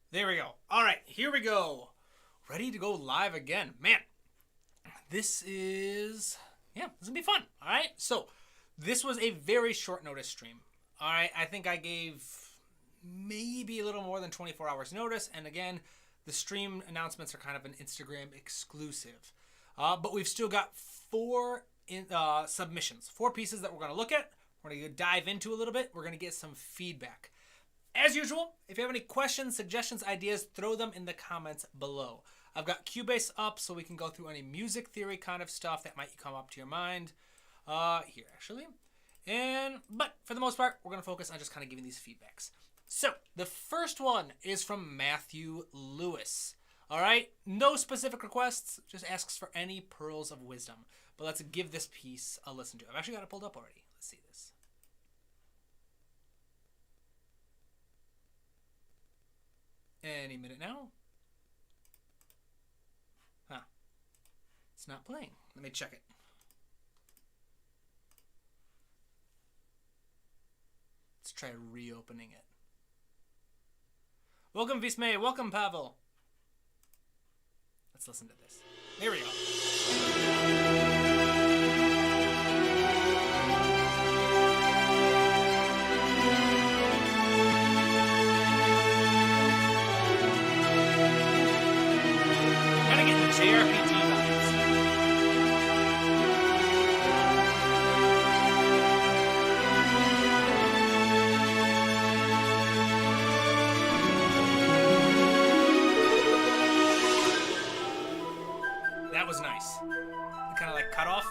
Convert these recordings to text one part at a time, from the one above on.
There we go. All right, here we go. Ready to go live again. Man, this is going to be fun. All right, so this was a very short notice stream. All right, I think I gave maybe a little more than 24 hours notice. And again, the stream announcements are kind of an Instagram exclusive. But we've still got four submissions, four pieces that we're going to look at. We're going to dive into a little bit. We're going to get some feedback. As usual, if you have any questions, suggestions, ideas, throw them in the comments below. I've got Cubase up so we can go through any music theory kind of stuff that might come up to your mind. Here, actually. But for the most part, we're going to focus on just kind of giving these feedbacks. So, the first one is from Matthew Lewis. All right, no specific requests, just asks for any pearls of wisdom. But let's give this piece a listen to. I've actually got it pulled up already. Let's see this. Any minute now. Huh. It's not playing. Let me check it. Let's try reopening it. Welcome, Vismay. Welcome, Pavel. Let's listen to this. There we go. Kind of getting the JRPG vibes. That was nice. Kind of like cut off.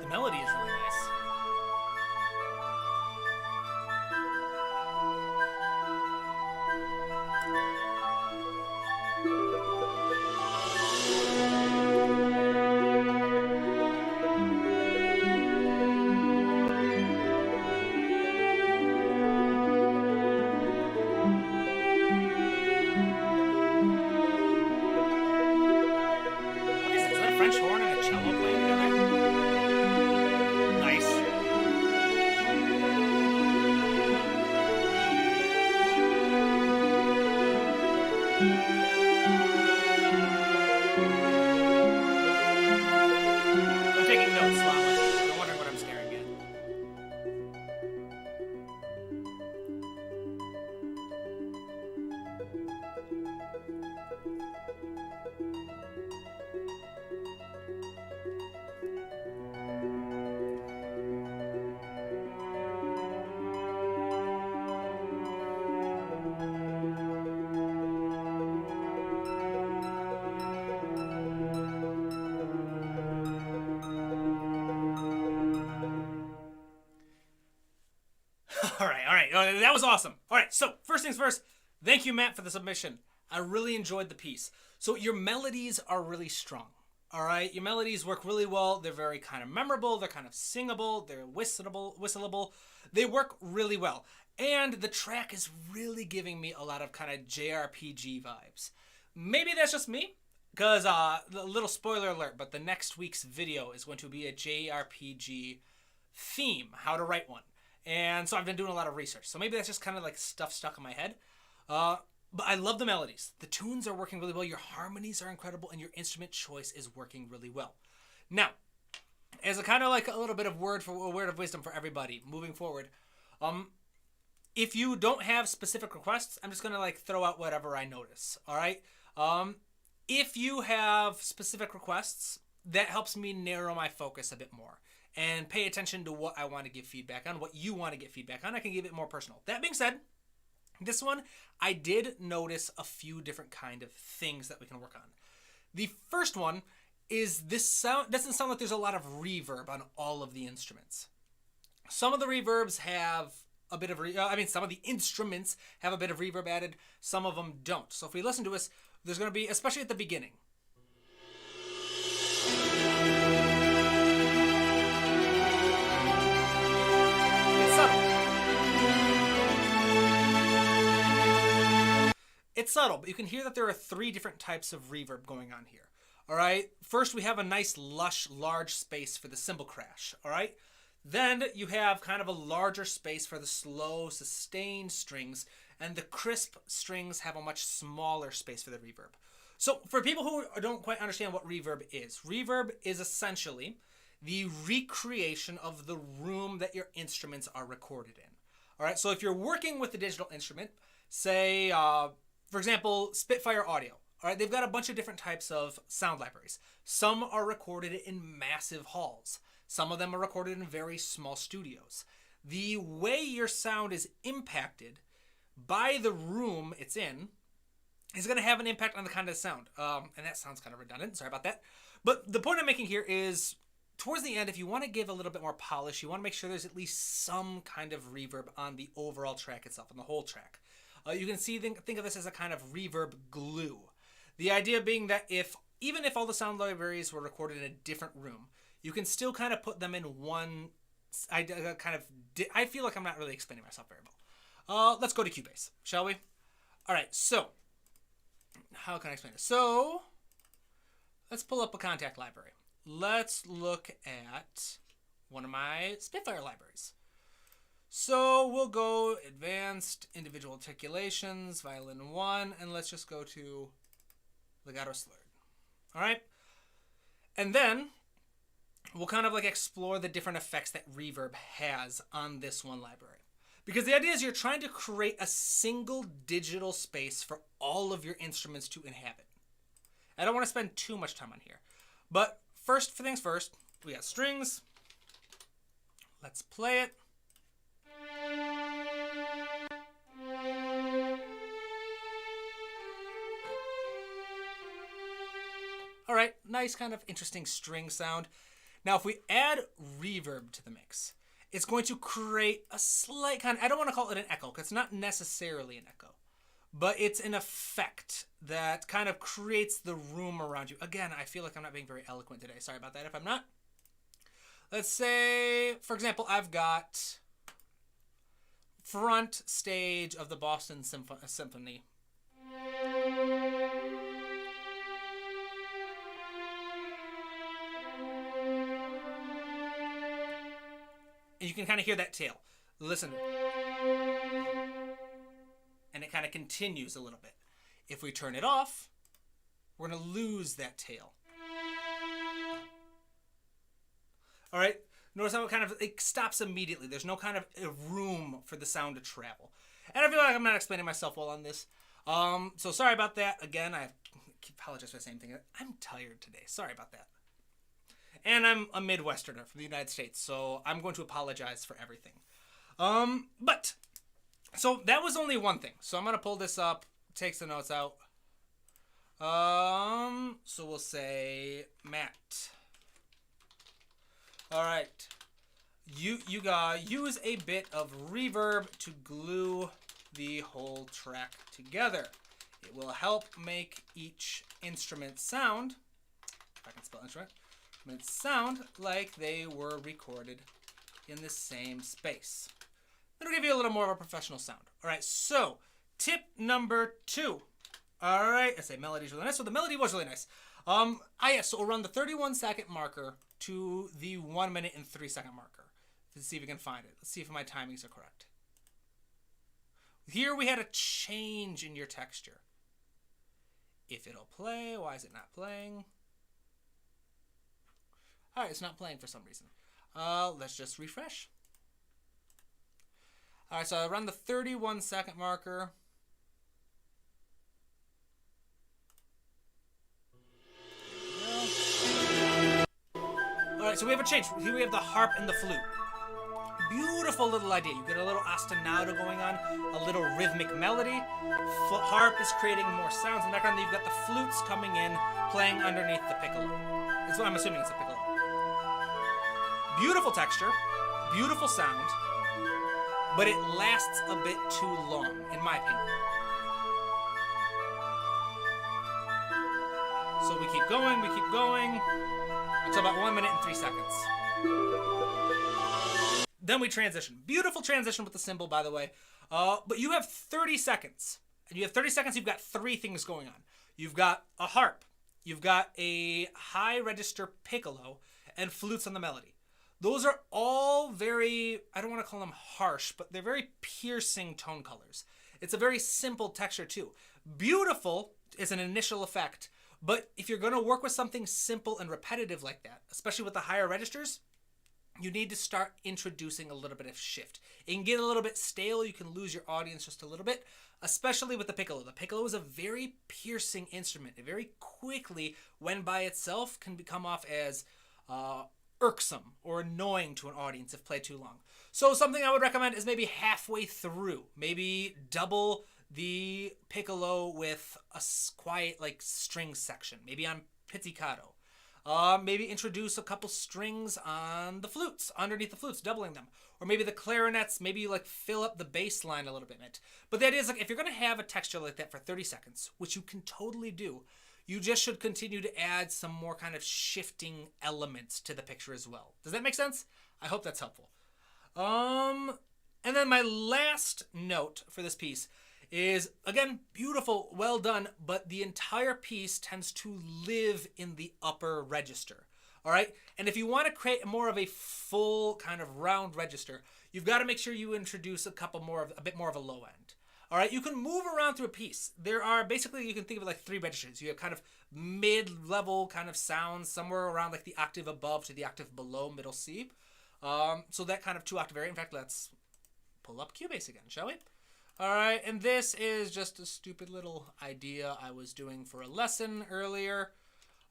The melody is really nice. What is this? Is that a French horn and a cello playing together? Nice. I'm taking notes, Lala. I'm wondering what I'm staring at. All right. That was awesome. All right, so first things first, thank you, Matt, for the submission. I really enjoyed the piece. So your melodies are really strong. All right, your melodies work really well. They're very kind of memorable. They're kind of singable. They're whistleable. They work really well. And the track is really giving me a lot of kind of JRPG vibes. Maybe that's just me, because a little spoiler alert, but the next week's video is going to be a JRPG theme, how to write one. And so I've been doing a lot of research. So maybe that's just kind of like stuff stuck in my head. But I love the melodies. The tunes are working really well. Your harmonies are incredible. And your instrument choice is working really well. Now, as a kind of like a little bit of word of wisdom for everybody moving forward, if you don't have specific requests, I'm just going to like throw out whatever I notice. All right. If you have specific requests, that helps me narrow my focus a bit more and pay attention to what I want to give feedback on, what you want to get feedback on. I can give it more personal. That being said, this one, I did notice a few different kind of things that we can work on. The first one is this sound doesn't sound like there's a lot of reverb on all of the instruments. Some of the reverbs have a bit of some of the instruments have a bit of reverb added, some of them don't. So if we listen to this, there's going to be, especially at the beginning, it's subtle. It's subtle, but you can hear that there are 3 different types of reverb going on here. All right. First, we have a nice, lush, large space for the cymbal crash. All right. Then you have kind of a larger space for the slow, sustained strings, and the crisp strings have a much smaller space for the reverb. So for people who don't quite understand what reverb is essentially the recreation of the room that your instruments are recorded in. All right. So if you're working with a digital instrument, say, for example, Spitfire Audio. All right, they've got a bunch of different types of sound libraries. Some are recorded in massive halls. Some of them are recorded in very small studios. The way your sound is impacted by the room it's in is going to have an impact on the kind of sound. And that sounds kind of redundant. Sorry about that. But the point I'm making here is towards the end, if you want to give a little bit more polish, you want to make sure there's at least some kind of reverb on the overall track itself, on the whole track. You can think of this as a kind of reverb glue. The idea being that even if all the sound libraries were recorded in a different room, you can still kind of put them in one. I feel like I'm not really explaining myself very well. Let's go to Cubase, shall we? All right. So how can I explain this? So let's pull up a Kontakt library. Let's look at one of my Spitfire libraries. So we'll go Advanced Individual Articulations, Violin 1, and let's just go to Legato Slurred. All right? And then we'll kind of like explore the different effects that reverb has on this one library. Because the idea is you're trying to create a single digital space for all of your instruments to inhabit. I don't want to spend too much time on here. But first things first, we got strings. Let's play it. All right, nice kind of interesting string sound. Now, if we add reverb to the mix, it's going to create a slight kind of, I don't want to call it an echo, because it's not necessarily an echo, but it's an effect that kind of creates the room around you. Again, I feel like I'm not being very eloquent today. Sorry about that if I'm not. Let's say, for example, I've got front stage of the Boston Symphony. And you can kind of hear that tail. Listen. And it kind of continues a little bit. If we turn it off, we're going to lose that tail. All right? Notice how it stops immediately. There's no kind of room for the sound to travel. And I feel like I'm not explaining myself well on this. So sorry about that. Again, I apologize for the same thing. I'm tired today. Sorry about that. And I'm a Midwesterner from the United States, so I'm going to apologize for everything. So that was only one thing. So I'm going to pull this up, take the notes out. So we'll say Matt. All right. You use a bit of reverb to glue the whole track together. It will help make each instrument sound, if I can spell instrument, sound like they were recorded in the same space. It'll give you a little more of a professional sound. All right, so tip number 2. All right, I say melody's really nice. So the melody was really nice. So we'll run the 31-second marker to the 1 minute and 3 second marker to see if we can find it. Let's see if my timings are correct. Here we had a change in your texture. If it'll play, why is it not playing? All right, it's not playing for some reason. Let's just refresh. All right, so I run the 31-second marker. All right, so we have a change. Here we have the harp and the flute. Beautiful little idea. You get a little ostinato going on, a little rhythmic melody. Harp is creating more sounds in the background. Then you've got the flutes coming in, playing underneath the piccolo. That's what I'm assuming it's a piccolo. Beautiful texture, beautiful sound, but it lasts a bit too long, in my opinion. So we keep going, until about 1 minute and 3 seconds. Then we transition. Beautiful transition with the cymbal, by the way. But you have 30 seconds. and you have 30 seconds, you've got three things going on. You've got a harp, you've got a high register piccolo, and flutes on the melody. Those are all very, I don't want to call them harsh, but they're very piercing tone colors. It's a very simple texture too. Beautiful is an initial effect, but if you're going to work with something simple and repetitive like that, especially with the higher registers, you need to start introducing a little bit of shift. It can get a little bit stale. You can lose your audience just a little bit, especially with the piccolo. The piccolo is a very piercing instrument. It very quickly, when by itself, can come off as irksome or annoying to an audience if played too long. So something I would recommend is maybe halfway through, maybe double the piccolo with a quiet like string section, maybe on pizzicato. Maybe introduce a couple strings on the flutes, underneath the flutes, doubling them. Or maybe the clarinets, maybe you like fill up the bass line a little bit. But the idea is like if you're going to have a texture like that for 30 seconds, which you can totally do, you just should continue to add some more kind of shifting elements to the picture as well. Does that make sense? I hope that's helpful. And then my last note for this piece is, again, beautiful, well done, but the entire piece tends to live in the upper register. All right? And if you want to create more of a full kind of round register, you've got to make sure you introduce a bit more of a low end. All right, you can move around through a piece. There are basically, you can think of it like three registers. You have kind of mid-level kind of sounds, somewhere around like the octave above to the octave below middle C. So that kind of 2-octave area. In fact, let's pull up Cubase again, shall we? All right, and this is just a stupid little idea I was doing for a lesson earlier.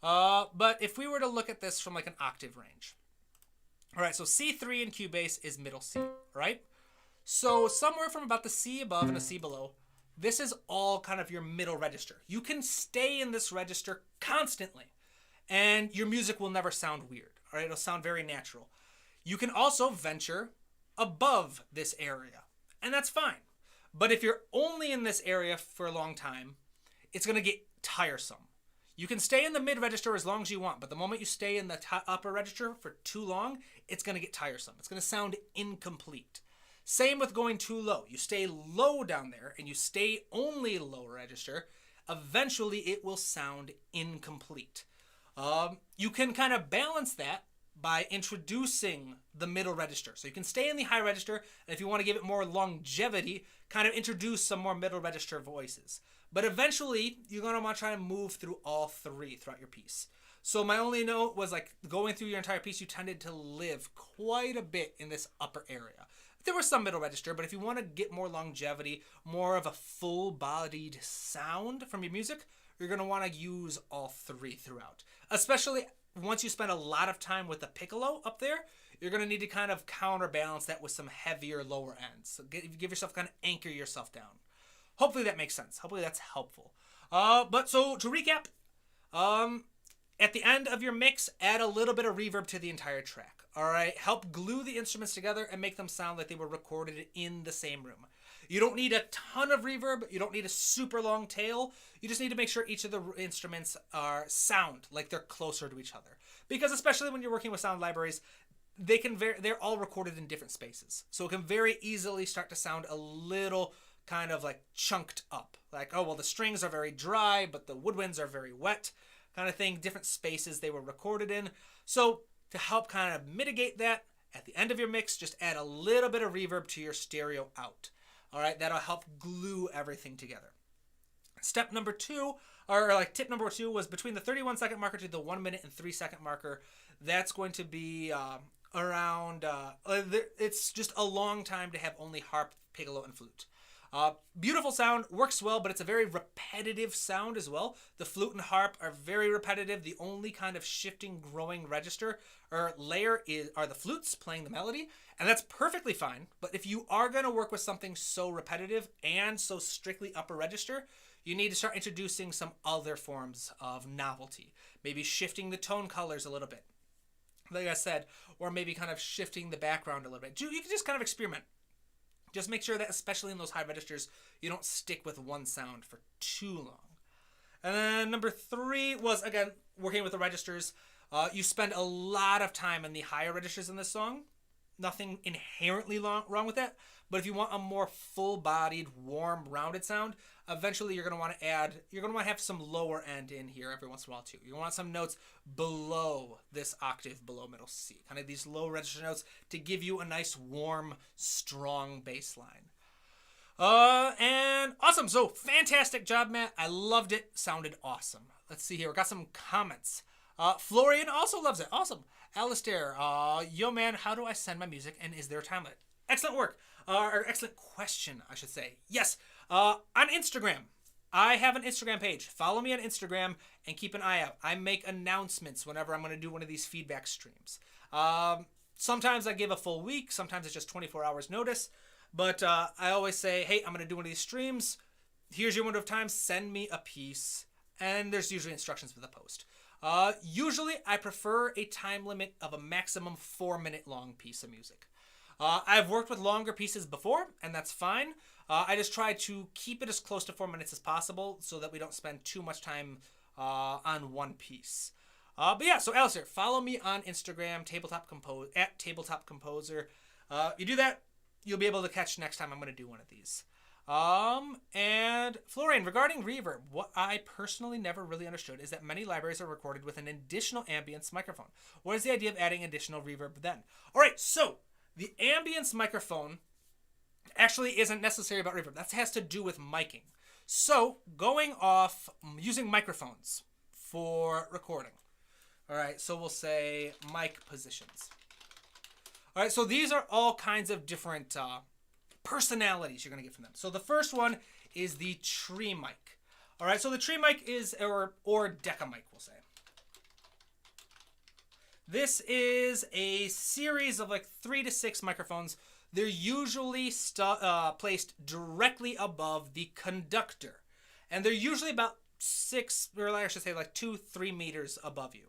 But if we were to look at this from like an octave range. All right, so C3 in Cubase is middle C, right? So somewhere from about the C above and the C below, this is all kind of your middle register. You can stay in this register constantly, and your music will never sound weird. All right, it'll sound very natural. You can also venture above this area, and that's fine. But if you're only in this area for a long time, it's going to get tiresome. You can stay in the mid register as long as you want, but the moment you stay in the upper register for too long, it's going to get tiresome. It's going to sound incomplete. Same with going too low. You stay low down there and you stay only low register, eventually it will sound incomplete. You can kind of balance that by introducing the middle register. So you can stay in the high register, and if you want to give it more longevity, kind of introduce some more middle register voices. But eventually, you're going to want to try to move through all three throughout your piece. So my only note was like going through your entire piece, you tended to live quite a bit in this upper area. There was some middle register, but if you want to get more longevity, more of a full-bodied sound from your music, you're going to want to use all three throughout. Especially once you spend a lot of time with the piccolo up there, you're going to need to kind of counterbalance that with some heavier lower ends. So give yourself, kind of anchor yourself down. Hopefully that makes sense. Hopefully that's helpful. But so to recap, at the end of your mix, add a little bit of reverb to the entire track. All right, help glue the instruments together and make them sound like they were recorded in the same room. You don't need a ton of reverb. You don't need a super long tail. You just need to make sure each of the instruments sound like they're closer to each other. Because especially when you're working with sound libraries, they're all recorded in different spaces. So it can very easily start to sound a little kind of like chunked up. Like, oh, well, the strings are very dry, but the woodwinds are very wet, kind of thing. Different spaces they were recorded in. So to help kind of mitigate that, at the end of your mix, just add a little bit of reverb to your stereo out. All right, that'll help glue everything together. Step number 2, or like tip number 2, was between the 31-second marker to the 1 minute and 3-second marker. That's going to be around, it's just a long time to have only harp, piccolo, and flute. Beautiful sound, works well, but it's a very repetitive sound as well. The flute and harp are very repetitive. The only kind of shifting, growing register or layer are the flutes playing the melody, and that's perfectly fine. But if you are going to work with something so repetitive and so strictly upper register, you need to start introducing some other forms of novelty. Maybe shifting the tone colors a little bit, like I said, or maybe kind of shifting the background a little bit. You can just kind of experiment. Just make sure that, especially in those high registers, you don't stick with one sound for too long. And then number 3 was, again, working with the registers. You spend a lot of time in the higher registers in this song. nothing inherently wrong with that. But if you want a more full-bodied, warm, rounded sound, eventually you're going to want to have some lower end in here every once in a while too. You want some notes below this octave below middle C, kind of these low register notes to give you a nice, warm, strong bass line. And awesome. So fantastic job, Matt. I loved it. Sounded awesome. Let's see here. We got some comments. Florian also loves it. Awesome. Alistair, yo man, how do I send my music and is there a time limit? Excellent work. Or excellent question, I should say. Yes. On Instagram. I have an Instagram page. Follow me on Instagram and keep an eye out. I make announcements whenever I'm going to do one of these feedback streams. Sometimes I give a full week. Sometimes it's just 24 hours notice. But I always say, hey, I'm going to do one of these streams. Here's your window of time. Send me a piece. And there's usually instructions for the post. Usually, I prefer a time limit of a maximum 4-minute long piece of music. I've worked with longer pieces before, and that's fine. I just try to keep it as close to 4 minutes as possible so that we don't spend too much time on one piece. But yeah, so Alistair, follow me on Instagram, at Tabletop Composer. You do that, you'll be able to catch next time I'm going to do one of these. And Florian, regarding reverb, what I personally never really understood is that many libraries are recorded with an additional ambience microphone. What is the idea of adding additional reverb then? All right, so the ambience microphone actually isn't necessary about reverb. That has to do with miking. So going off using microphones for recording. All right, so we'll say mic positions. All right, so these are all kinds of different personalities you're going to get from them. So the first one is the tree mic. All right, so the tree mic is, or Decca mic, we'll say. This is a series of like 3 to 6 microphones. They're usually placed directly above the conductor. And they're usually about 2-3 meters above you.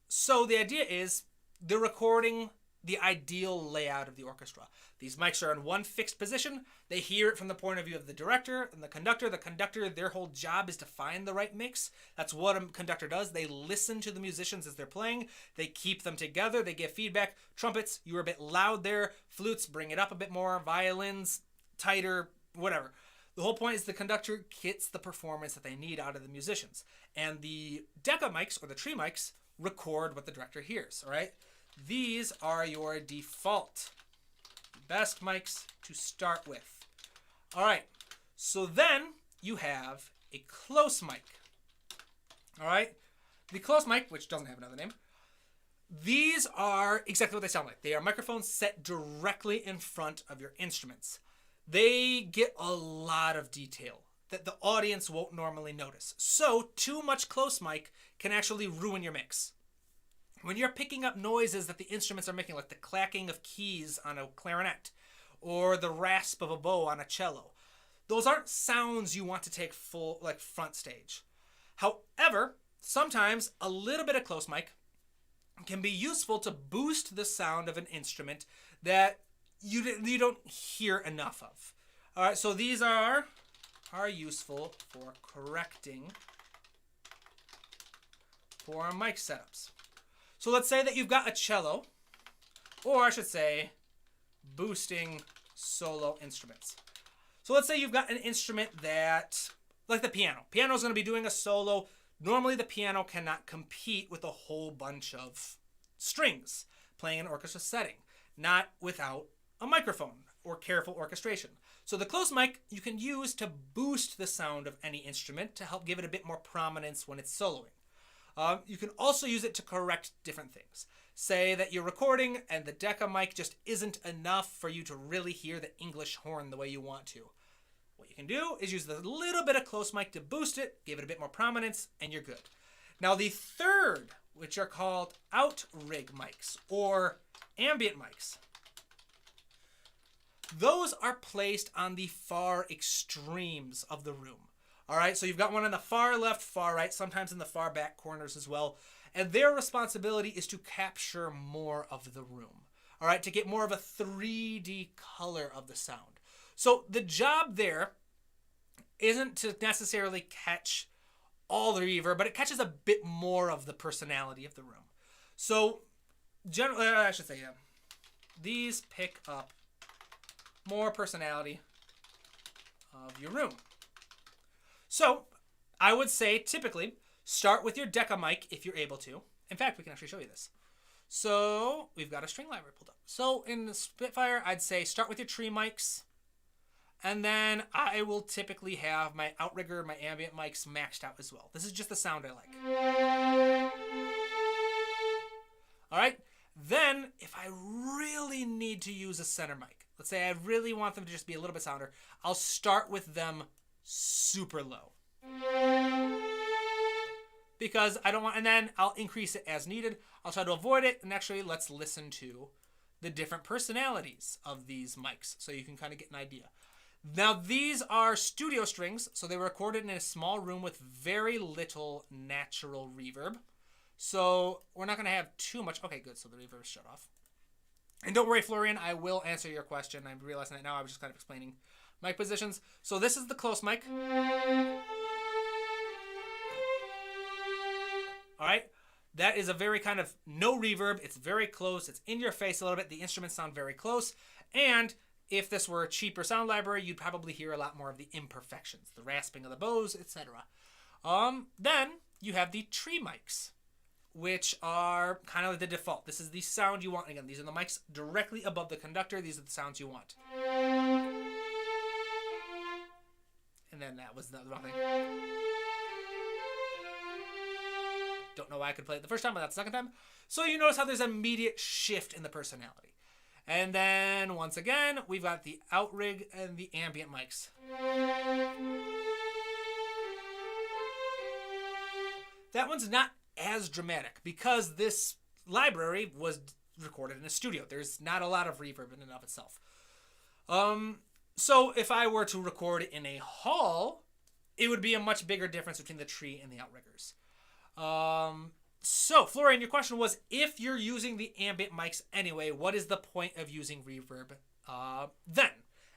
So the idea is they're recording the ideal layout of the orchestra. These mics are in one fixed position. They hear it from the point of view of the director and the conductor. The conductor, their whole job is to find the right mix. That's what a conductor does. They listen to the musicians as they're playing. They keep them together. They give feedback. Trumpets, you were a bit loud there. Flutes, bring it up a bit more. Violins, tighter, whatever. The whole point is the conductor gets the performance that they need out of the musicians. And the Decca mics, or the tree mics, record what the director hears, all right? These are your default best mics to start with. All right, so then you have a close mic. All right, the close mic, which doesn't have another name, these are exactly what they sound like. They are microphones set directly in front of your instruments. They get a lot of detail that the audience won't normally notice. So too much close mic can actually ruin your mix. When you're picking up noises that the instruments are making, like the clacking of keys on a clarinet or the rasp of a bow on a cello, those aren't sounds you want to take full, like front stage. However, sometimes a little bit of close mic can be useful to boost the sound of an instrument that you don't hear enough of. All right, so these are useful for correcting for mic setups. So let's say that you've got a cello, or I should say, boosting solo instruments. So let's say you've got an instrument that, like the piano. Piano is going to be doing a solo. Normally the piano cannot compete with a whole bunch of strings playing an orchestra setting, not without a microphone or careful orchestration. So the close mic you can use to boost the sound of any instrument to help give it a bit more prominence when it's soloing. You can also use it to correct different things. Say that you're recording and the Decca mic just isn't enough for you to really hear the English horn the way you want to. What you can do is use the little bit of close mic to boost it, give it a bit more prominence, and you're good. Now the third, which are called out-rig mics or ambient mics, those are placed on the far extremes of the room. All right, so you've got one on the far left, far right, sometimes in the far back corners as well. And their responsibility is to capture more of the room. All right, to get more of a 3D color of the sound. So the job there isn't to necessarily catch all the reverb, but it catches a bit more of the personality of the room. So generally, I should say, these pick up more personality of your room. So I would say typically start with your Decca mic if you're able to. In fact, we can actually show you this. So we've got a string library pulled up. So in the Spitfire, I'd say start with your tree mics. And then I will typically have my outrigger, my ambient mics maxed out as well. This is just the sound I like. All right. Then if I really need to use a center mic, let's say I really want them to just be a little bit sounder, I'll start with them super low. Because I don't want, and then I'll increase it as needed. I'll try to avoid it. And actually, let's listen to the different personalities of these mics so you can kind of get an idea. Now, these are studio strings, so they were recorded in a small room with very little natural reverb. So we're not going to have too much. Okay, good. So the reverb is shut off. And don't worry, Florian, I will answer your question. I'm realizing that now. I was just kind of explaining mic positions. So this is the close mic. All right. That is a very kind of no reverb. It's very close. It's in your face a little bit. The instruments sound very close. And if this were a cheaper sound library, you'd probably hear a lot more of the imperfections, the rasping of the bows, etc. Then you have the tree mics, which are kind of the default. This is the sound you want. Again, these are the mics directly above the conductor. These are the sounds you want. And then that was the wrong thing. Don't know why I could play it the first time, but that's the second time. So you notice how there's an immediate shift in the personality. And then, once again, we've got the outrig and the ambient mics. That one's not as dramatic because this library was recorded in a studio. There's not a lot of reverb in and of itself. So if I were to record in a hall, it would be a much bigger difference between the tree and the outriggers. So, Florian, your question was, if you're using the ambient mics anyway, what is the point of using reverb then?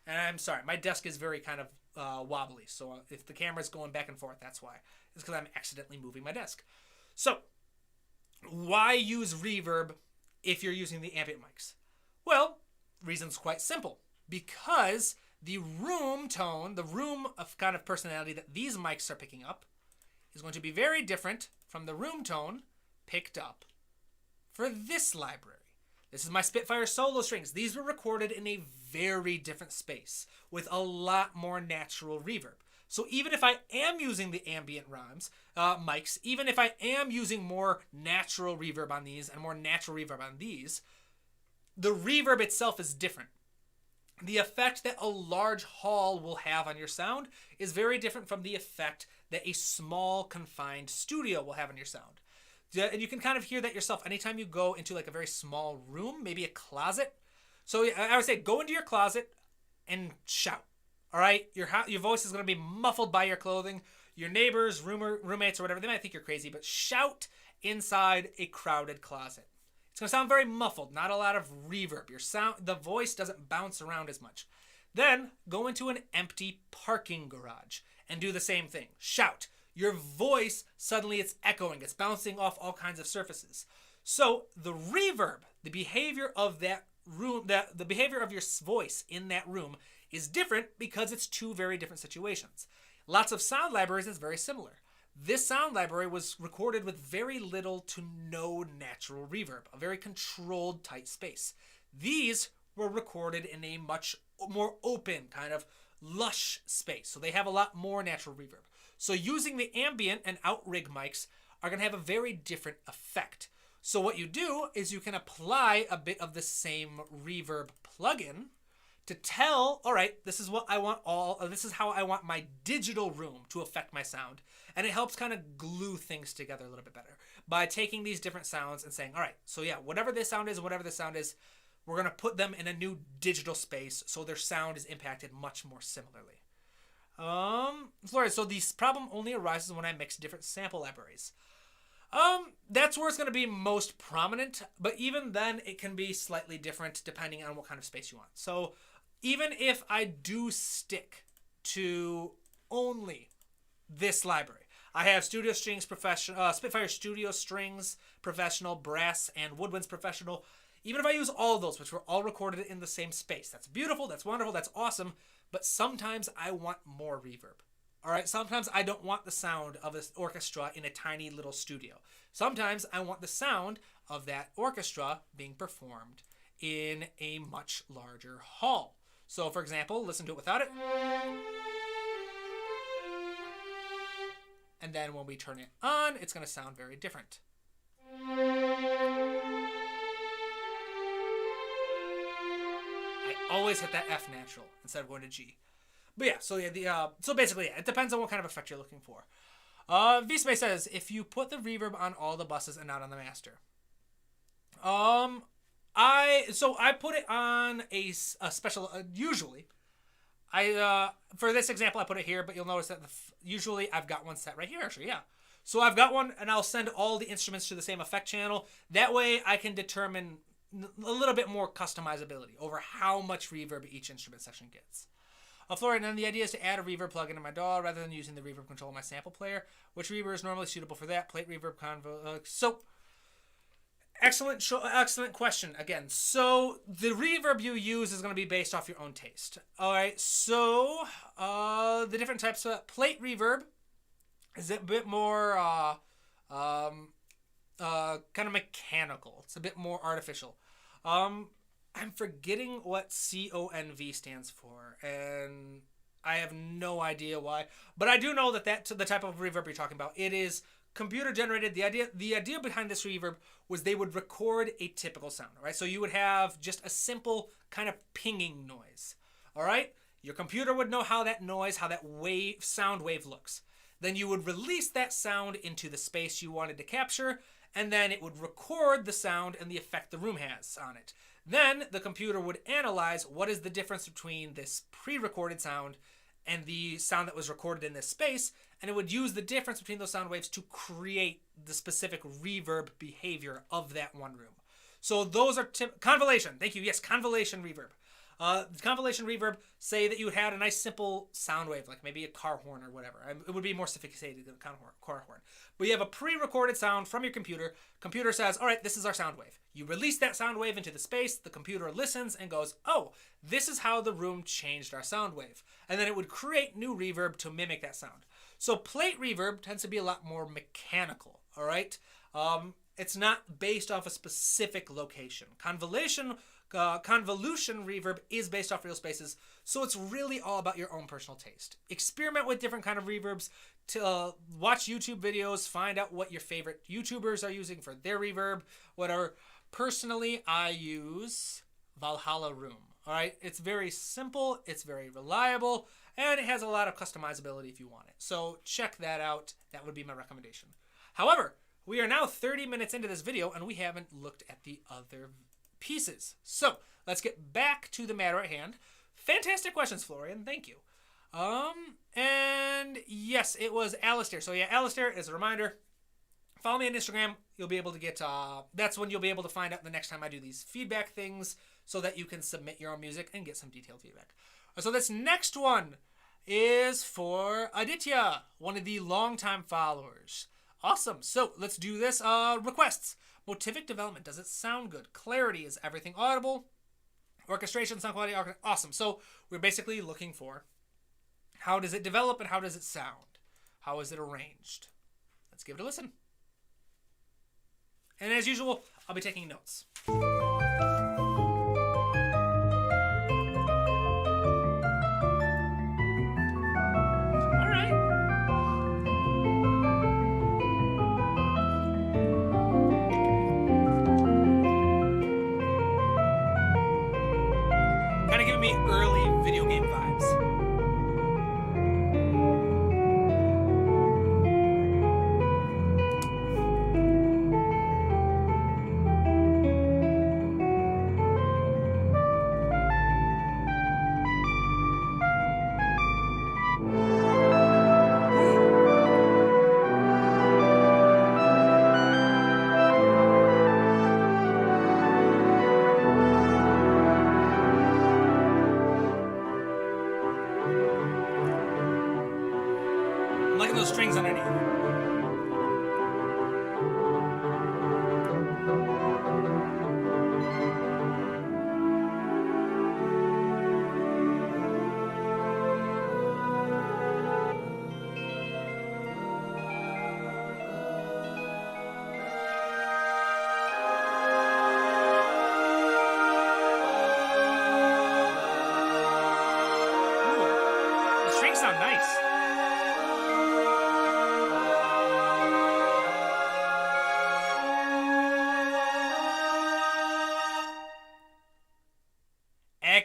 And I'm sorry, my desk is very kind of wobbly, so if the camera's going back and forth, that's why. It's because I'm accidentally moving my desk. So, why use reverb if you're using the ambient mics? Well, reason's quite simple. Because the room tone, the room of kind of personality that these mics are picking up is going to be very different from the room tone picked up for this library. This is my Spitfire solo strings. These were recorded in a very different space with a lot more natural reverb. So even if I am using the ambient mics, even if I am using more natural reverb on these and more natural reverb on these, the reverb itself is different. The effect that a large hall will have on your sound is very different from the effect that a small confined studio will have on your sound. And you can kind of hear that yourself anytime you go into like a very small room, maybe a closet. So I would say go into your closet and shout. All right, your voice is going to be muffled by your clothing. Your neighbors, roommates, or whatever, they might think you're crazy, but shout inside a crowded closet. It's going to sound very muffled, not a lot of reverb. The voice doesn't bounce around as much. Then go into an empty parking garage and do the same thing. Shout. Your voice, suddenly it's echoing. It's bouncing off all kinds of surfaces. So the reverb, the behavior of that room, the behavior of your voice in that room is different because it's two very different situations. Lots of sound libraries is very similar. This sound library was recorded with very little to no natural reverb, a very controlled, tight space. These were recorded in a much more open, kind of lush space, so they have a lot more natural reverb. So using the ambient and outrig mics are going to have a very different effect. So what you do is you can apply a bit of the same reverb plugin to tell, all right, this is what I want this is how I want my digital room to affect my sound. And it helps kind of glue things together a little bit better by taking these different sounds and saying, all right, so yeah, whatever this sound is, we're going to put them in a new digital space so their sound is impacted much more similarly. Florian, so this problem only arises when I mix different sample libraries. That's where it's going to be most prominent, but even then it can be slightly different depending on what kind of space you want. So even if I do stick to only this library, I have Studio Strings Professional, Spitfire Studio Strings Professional, Brass, and Woodwinds Professional. Even if I use all of those, which were all recorded in the same space, that's beautiful, that's wonderful, that's awesome, but sometimes I want more reverb. All right, sometimes I don't want the sound of an orchestra in a tiny little studio. Sometimes I want the sound of that orchestra being performed in a much larger hall. So, for example, listen to it without it. And then when we turn it on, it's going to sound very different. I always hit that F natural instead of going to G. But yeah, so basically, yeah, it depends on what kind of effect you're looking for. V-Space says, if you put the reverb on all the buses and not on the master. I put it on a special, usually. For this example, I put it here, but you'll notice that usually I've got one set right here, actually, yeah. So I've got one, and I'll send all the instruments to the same effect channel. That way, I can determine a little bit more customizability over how much reverb each instrument section gets. Florian, and the idea is to add a reverb plugin in my DAW rather than using the reverb control in my sample player. Which reverb is normally suitable for that? Plate reverb, excellent question again. So the reverb you use is going to be based off your own taste. All right. So the different types of plate reverb is a bit more kind of mechanical. It's a bit more artificial. I'm forgetting what CONV stands for, and I have no idea why. But I do know that the type of reverb you're talking about, it is computer generated. The idea behind this reverb was they would record a typical sound, right? So you would have just a simple kind of pinging noise, all right? Your computer would know how that sound wave looks. Then you would release that sound into the space you wanted to capture, and then it would record the sound and the effect the room has on it. Then the computer would analyze what is the difference between this pre-recorded sound and the sound that was recorded in this space, and it would use the difference between those sound waves to create the specific reverb behavior of that one room. So those are convolution. Thank you. Yes, convolution reverb. Convolution reverb, say that you had a nice simple sound wave, like maybe a car horn or whatever. It would be more sophisticated than a car horn. But you have a pre-recorded sound from your computer. Computer says, all right, this is our sound wave. You release that sound wave into the space. The computer listens and goes, oh, this is how the room changed our sound wave. And then it would create new reverb to mimic that sound. So plate reverb tends to be a lot more mechanical, all right? It's not based off a specific location. Convolution reverb is based off real spaces, so it's really all about your own personal taste. Experiment with different kind of reverbs, to watch YouTube videos, find out what your favorite YouTubers are using for their reverb, whatever. Personally, I use Valhalla Room. All right, it's very simple, it's very reliable, and it has a lot of customizability if you want it. So check that out. That would be my recommendation. However, we are now 30 minutes into this video, and we haven't looked at the other pieces. So let's get back to the matter at hand. Fantastic questions, Florian. Thank you. And yes, it was Alistair. So yeah, Alistair, as a reminder, follow me on Instagram. You'll be able to get, that's when you'll be able to find out the next time I do these feedback things so that you can submit your own music and get some detailed feedback. So this next one is for Aditya, one of the longtime followers. Awesome. So let's do this. Requests. Motivic development. Does it sound good? Clarity. Is everything audible? Orchestration, sound quality. Awesome. So we're basically looking for how does it develop and how does it sound? How is it arranged? Let's give it a listen. And as usual, I'll be taking notes. Early video game vibes.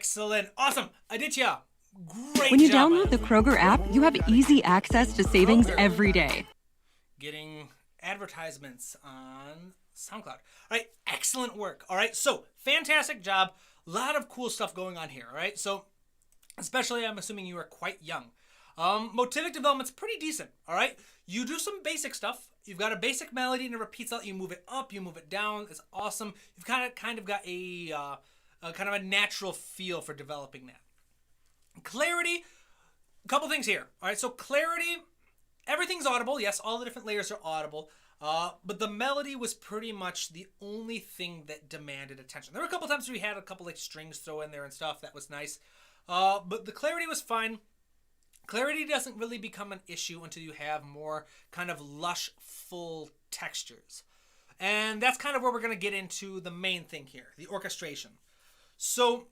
Excellent. Awesome. Aditya, great When you job. download the Kroger app, you have easy access to savings every day. Getting advertisements on SoundCloud. All right, excellent work. All right, so fantastic job. A lot of cool stuff going on here. All right, so especially I'm assuming you are quite young. Motivic development's pretty decent. All right, you do some basic stuff. You've got a basic melody and it repeats out. You move it up, you move it down. It's awesome. You've kind of got a kind of a natural feel for developing that. Clarity, a couple things here. All right, so clarity, everything's audible. Yes, all the different layers are audible. But the melody was pretty much the only thing that demanded attention. There were a couple times we had a couple like strings thrown in there and stuff. That was nice. But the clarity was fine. Clarity doesn't really become an issue until you have more kind of lush, full textures. And that's kind of where we're going to get into the main thing here, the orchestration. So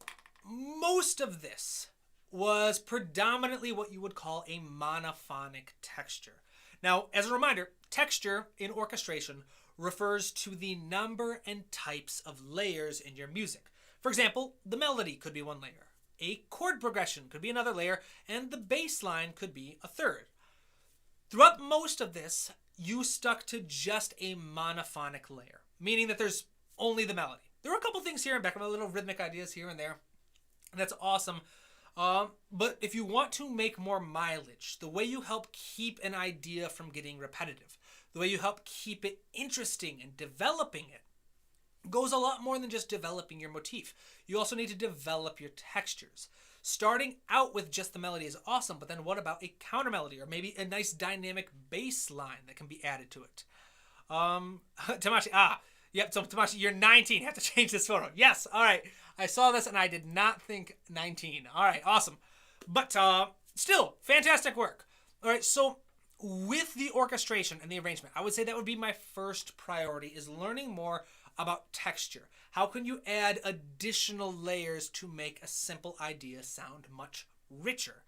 most of this was predominantly what you would call a monophonic texture. Now, as a reminder, texture in orchestration refers to the number and types of layers in your music. For example, the melody could be one layer. A chord progression could be another layer, and the bass line could be a third. Throughout most of this, you stuck to just a monophonic layer, meaning that there's only the melody. There were a couple things here and back, little rhythmic ideas here and there, and that's awesome. But if you want to make more mileage, the way you help keep an idea from getting repetitive, the way you help keep it interesting and developing it, goes a lot more than just developing your motif. You also need to develop your textures. Starting out with just the melody is awesome, but then what about a counter melody or maybe a nice dynamic bass line that can be added to it? Tamashi, so Tamashi, you're 19. You have to change this photo. Yes, all right. I saw this and I did not think 19. All right, awesome. But still, fantastic work. All right, so with the orchestration and the arrangement, I would say that would be my first priority, is learning more about texture. How can you add additional layers to make a simple idea sound much richer?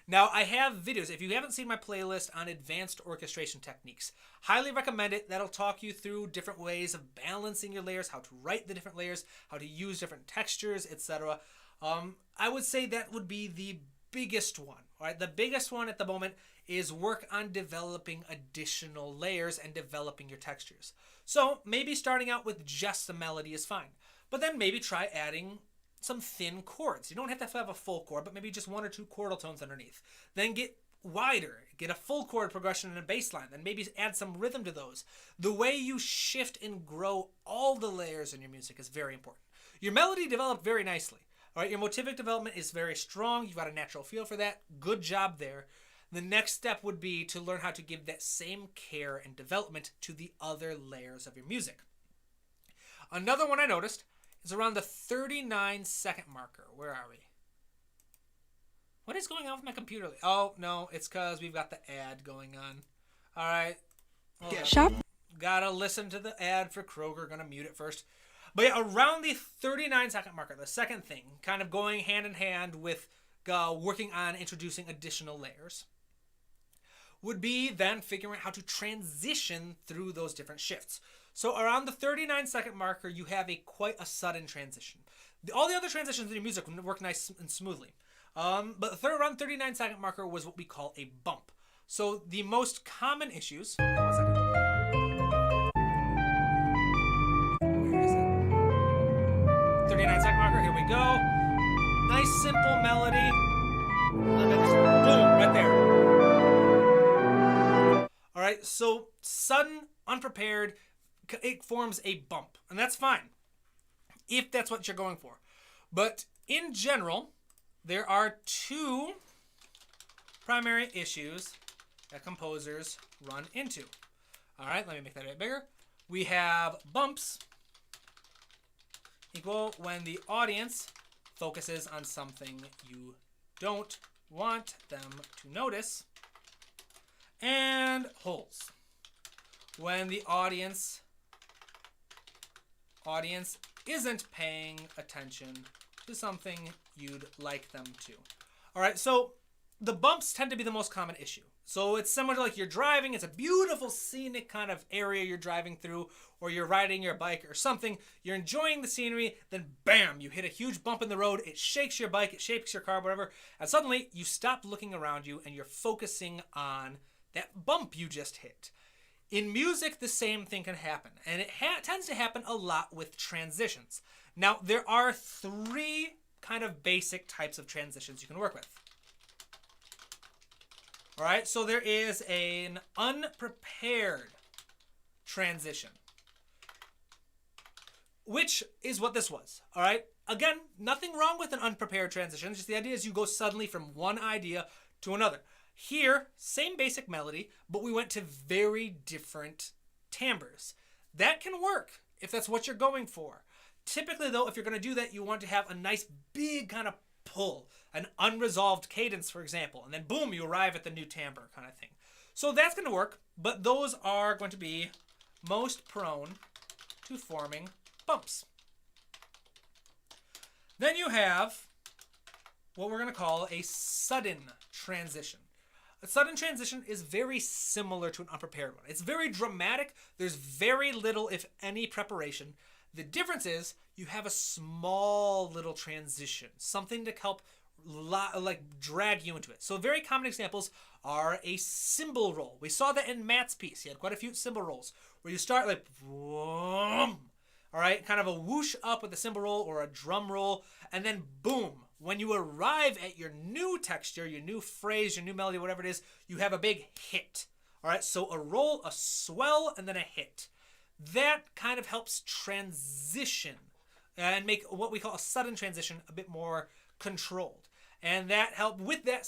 Now, I have videos. If you haven't seen my playlist on advanced orchestration techniques, highly recommend it. That'll talk you through different ways of balancing your layers, how to write the different layers, how to use different textures, etc. I would say that would be the biggest one. All right, the biggest one at the moment is work on developing additional layers and developing your textures. So maybe starting out with just the melody is fine, but then maybe try adding some thin chords. You don't have to have a full chord, but maybe just one or two chordal tones underneath. Then get wider, get a full chord progression and a bass line, then maybe add some rhythm to those. The way you shift and grow all the layers in your music is very important. Your melody developed very nicely. All right, your motivic development is very strong. You've got a natural feel for that. Good job there. The next step would be to learn how to give that same care and development to the other layers of your music. Another one I noticed is around the 39-second marker. Where are we? What is going on with my computer? Oh, no, it's because we've got the ad going on. All right. Shop. Gotta listen to the ad for Kroger. Gonna mute it first. But yeah, around the 39-second marker, the second thing, kind of going hand in hand with working on introducing additional layers, would be then figuring out how to transition through those different shifts. So around the 39-second marker, you have quite a sudden transition. All the other transitions in your music work nice and smoothly. But around the 39-second marker was what we call a bump. So the most common issues... Where is it? 39-second marker, here we go. Nice simple melody. Boom, right there. All right, so sudden, unprepared, it forms a bump, and that's fine if that's what you're going for. But in general, there are two primary issues that composers run into. All right, let me make that a bit bigger. We have bumps equal when the audience focuses on something you don't want them to notice, and holes when the audience isn't paying attention to something you'd like them to. All right, so the bumps tend to be the most common issue, So it's similar to like you're driving, it's a beautiful scenic kind of area you're driving through, or you're riding your bike or something, you're enjoying the scenery, then bam, you hit a huge bump in the road, it shakes your bike, it shakes your car, whatever, and suddenly you stop looking around you and you're focusing on that bump you just hit. In music, the same thing can happen, and it tends to happen a lot with transitions. Now, there are 3 kind of basic types of transitions you can work with. All right, so there is an unprepared transition, which is what this was. All right, again, nothing wrong with an unprepared transition. Just the idea is you go suddenly from one idea to another. Here, same basic melody, but we went to very different timbres. That can work if that's what you're going for. Typically, though, if you're going to do that, you want to have a nice big kind of pull, an unresolved cadence, for example, and then boom, you arrive at the new timbre kind of thing. So that's going to work, but those are going to be most prone to forming bumps. Then you have what we're going to call a sudden transition. A sudden transition is very similar to an unprepared one. It's very dramatic. There's very little, if any, preparation. The difference is you have a small little transition, something to help drag you into it. So very common examples are a cymbal roll. We saw that in Matt's piece. He had quite a few cymbal rolls where you start like, whoom, all right, kind of a whoosh up with a cymbal roll or a drum roll, and then boom. When you arrive at your new texture, your new phrase, your new melody, whatever it is, you have a big hit. All right, so a roll, a swell, and then a hit. That kind of helps transition and make what we call a sudden transition a bit more controlled. And that helped with that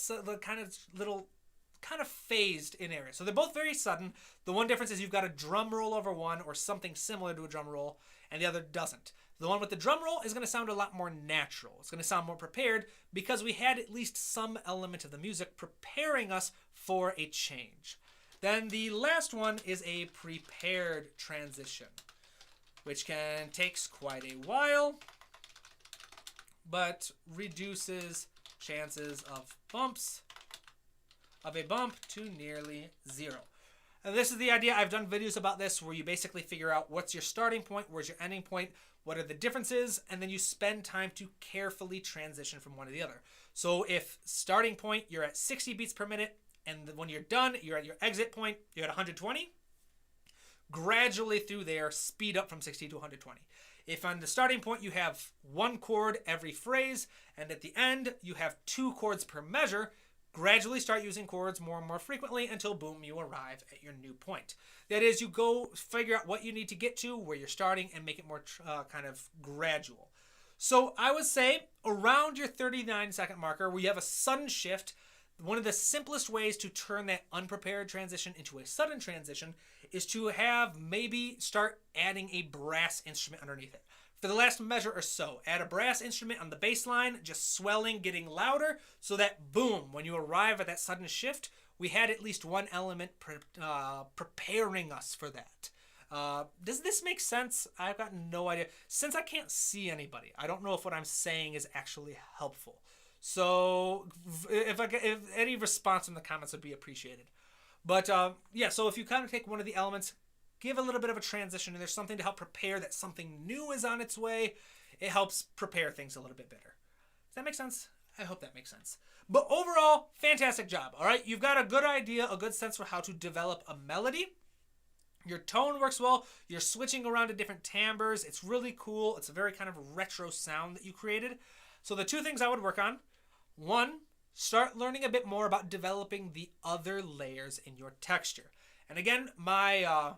kind of phased in area. So they're both very sudden. The one difference is you've got a drum roll over one or something similar to a drum roll, and the other doesn't. The one with the drum roll is going to sound a lot more natural. It's going to sound more prepared because we had at least some element of the music preparing us for a change. Then the last one is a prepared transition, which takes quite a while, but reduces chances of a bump to nearly 0. And this is the idea. I've done videos about this where you basically figure out what's your starting point, where's your ending point, what are the differences, and then you spend time to carefully transition from one to the other. So if starting point, you're at 60 beats per minute, and when you're done, you're at your exit point, you're at 120, gradually through there, speed up from 60 to 120. If on the starting point you have 1 chord every phrase, and at the end you have 2 chords per measure, gradually start using chords more and more frequently until boom, you arrive at your new point. That is, you go figure out what you need to get to, where you're starting, and make it more kind of gradual. So I would say around your 39-second marker, where you have a sudden shift, one of the simplest ways to turn that unprepared transition into a sudden transition is to maybe start adding a brass instrument underneath it. For the last measure or so, add a brass instrument on the bass line, just swelling, getting louder, so that boom, when you arrive at that sudden shift, we had at least one element preparing us for that. Does this make sense? I've got no idea. Since I can't see anybody, I don't know if what I'm saying is actually helpful. So if any response in the comments would be appreciated. But yeah, so if you kind of take one of the elements, give a little bit of a transition, and there's something to help prepare that something new is on its way, it helps prepare things a little bit better. Does that make sense? I hope that makes sense. But overall, fantastic job. All right, you've got a good idea, a good sense for how to develop a melody. Your tone works well. You're switching around to different timbres. It's really cool. It's a very kind of retro sound that you created. So the 2 things I would work on: 1, start learning a bit more about developing the other layers in your texture. And again, my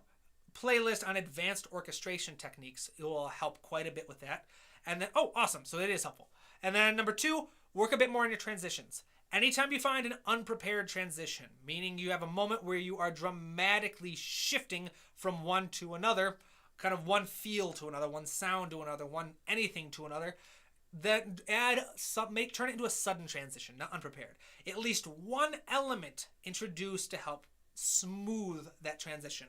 playlist on advanced orchestration techniques, it will help quite a bit with that. And then, oh, awesome. So it is helpful. And then number 2, work a bit more on your transitions. Anytime you find an unprepared transition, meaning you have a moment where you are dramatically shifting from one to another, kind of one feel to another, one sound to another, one anything to another, then turn it into a sudden transition, not unprepared. At least one element introduced to help smooth that transition.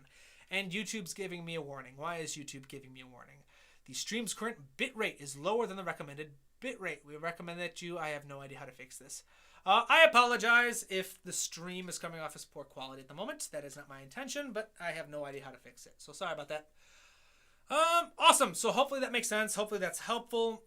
And YouTube's giving me a warning. Why is YouTube giving me a warning? The stream's current bitrate is lower than the recommended bitrate. We recommend that I have no idea how to fix this. I apologize if the stream is coming off as poor quality at the moment. That is not my intention, but I have no idea how to fix it. So sorry about that. Awesome. So hopefully that makes sense. Hopefully that's helpful.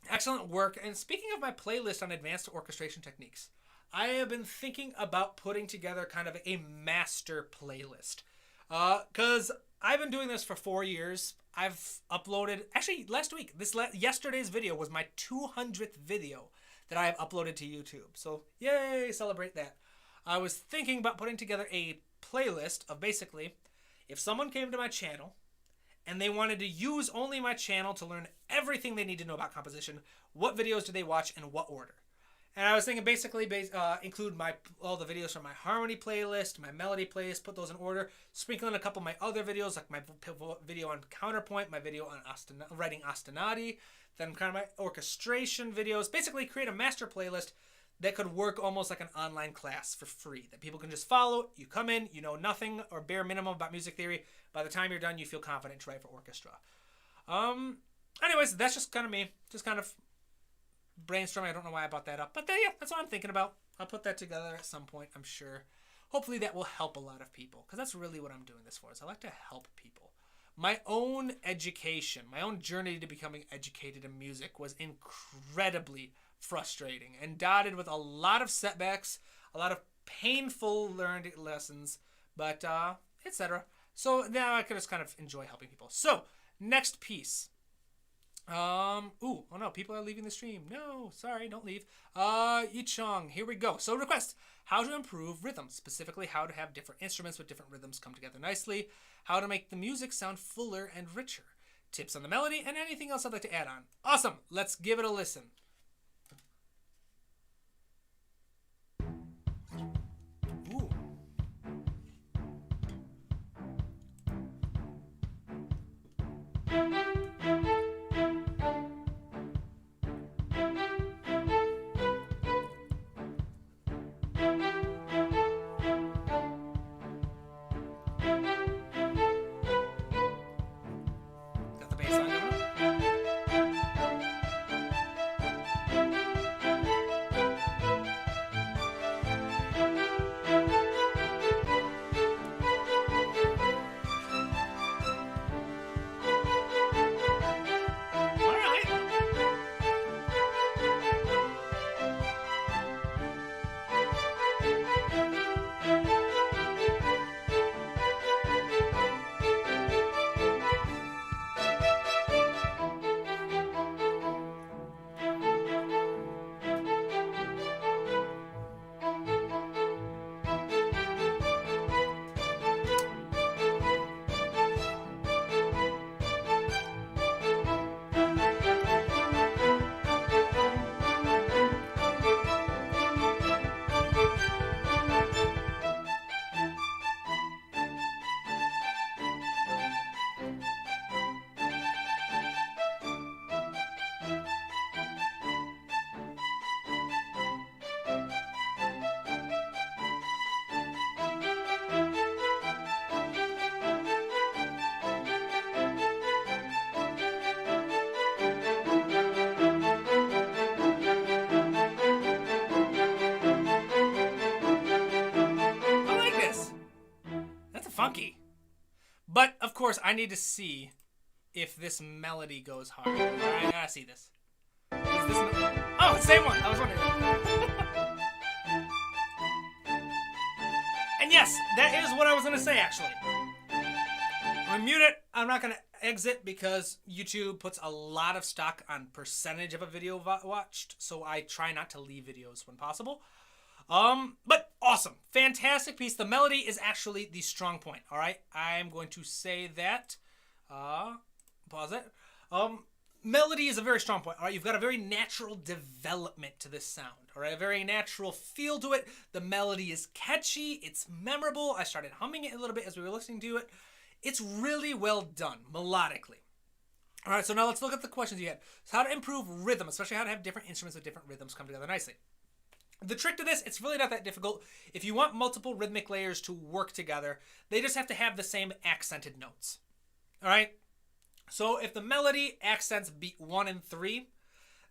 Excellent work. And speaking of my playlist on advanced orchestration techniques, I have been thinking about putting together kind of a master playlist. Because I've been doing this for 4 years. I've uploaded, actually last week, yesterday's video was my 200th video that I have uploaded to YouTube. So yay, celebrate that. I was thinking about putting together a playlist of basically, if someone came to my channel and they wanted to use only my channel to learn everything they need to know about composition, what videos do they watch and what order? And I was thinking basically include all the videos from my harmony playlist, my melody playlist, put those in order, sprinkle in a couple of my other videos, like my video on counterpoint, my video on writing ostinati, then kind of my orchestration videos. Basically create a master playlist that could work almost like an online class for free that people can just follow. You come in, you know nothing or bare minimum about music theory. By the time you're done, you feel confident to write for orchestra. Anyways, that's just kind of me. Just kind of brainstorming. I don't know why I brought that up, but yeah, that's what I'm thinking about. I'll put that together at some point, I'm sure. Hopefully that will help a lot of people, because that's really what I'm doing this for, is I like to help people. My own education, my own journey to becoming educated in music was incredibly frustrating and dotted with a lot of setbacks, a lot of painful learned lessons, but etc. So now I can just kind of enjoy helping people. So, next piece. Oh no, people are leaving the stream. No, sorry, don't leave. Yichong, here we go. So request, how to improve rhythm, specifically how to have different instruments with different rhythms come together nicely, how to make the music sound fuller and richer, tips on the melody, and anything else I'd like to add on. Awesome, let's give it a listen. Ooh. Got the bass line going. All right. I like this. That's funky. But, of course, I need to see if this melody goes hard. I gotta see this. Is this oh, it's the same one. I was wondering. And yes, that is what I was gonna say, actually. I'm gonna mute it. I'm not gonna exit because YouTube puts a lot of stock on percentage of a video watched, so I try not to leave videos when possible. But awesome. Fantastic piece. The melody is actually the strong point, all right? I'm going to say that. Pause it. Melody is a very strong point, all right? You've got a very natural development to this sound, all right? A very natural feel to it. The melody is catchy. It's memorable. I started humming it a little bit as we were listening to it. It's really well done, melodically. All right, so now let's look at the questions you had. So how to improve rhythm, especially how to have different instruments with different rhythms come together nicely. The trick to this, it's really not that difficult. If you want multiple rhythmic layers to work together, they just have to have the same accented notes. All right? So if the melody accents beat 1 and 3,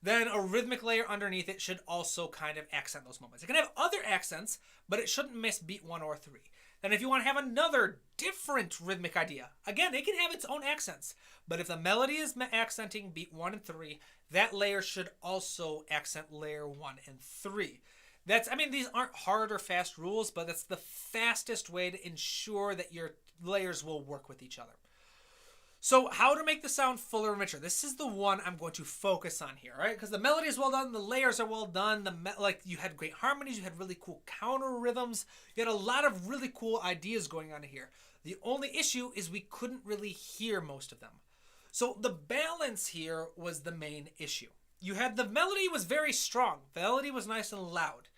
then a rhythmic layer underneath it should also kind of accent those moments. It can have other accents, but it shouldn't miss beat 1 or 3. Then if you want to have another different rhythmic idea, again, it can have its own accents. But if the melody is accenting beat 1 and 3, that layer should also accent layer 1 and 3. These aren't hard or fast rules, but that's the fastest way to ensure that your layers will work with each other. So how to make the sound fuller and richer. This is the one I'm going to focus on here, right? Because the melody is well done, the layers are well done, you had great harmonies, you had really cool counter rhythms, you had a lot of really cool ideas going on here. The only issue is we couldn't really hear most of them. So the balance here was the main issue. You had the melody was very strong. The melody was nice and loud.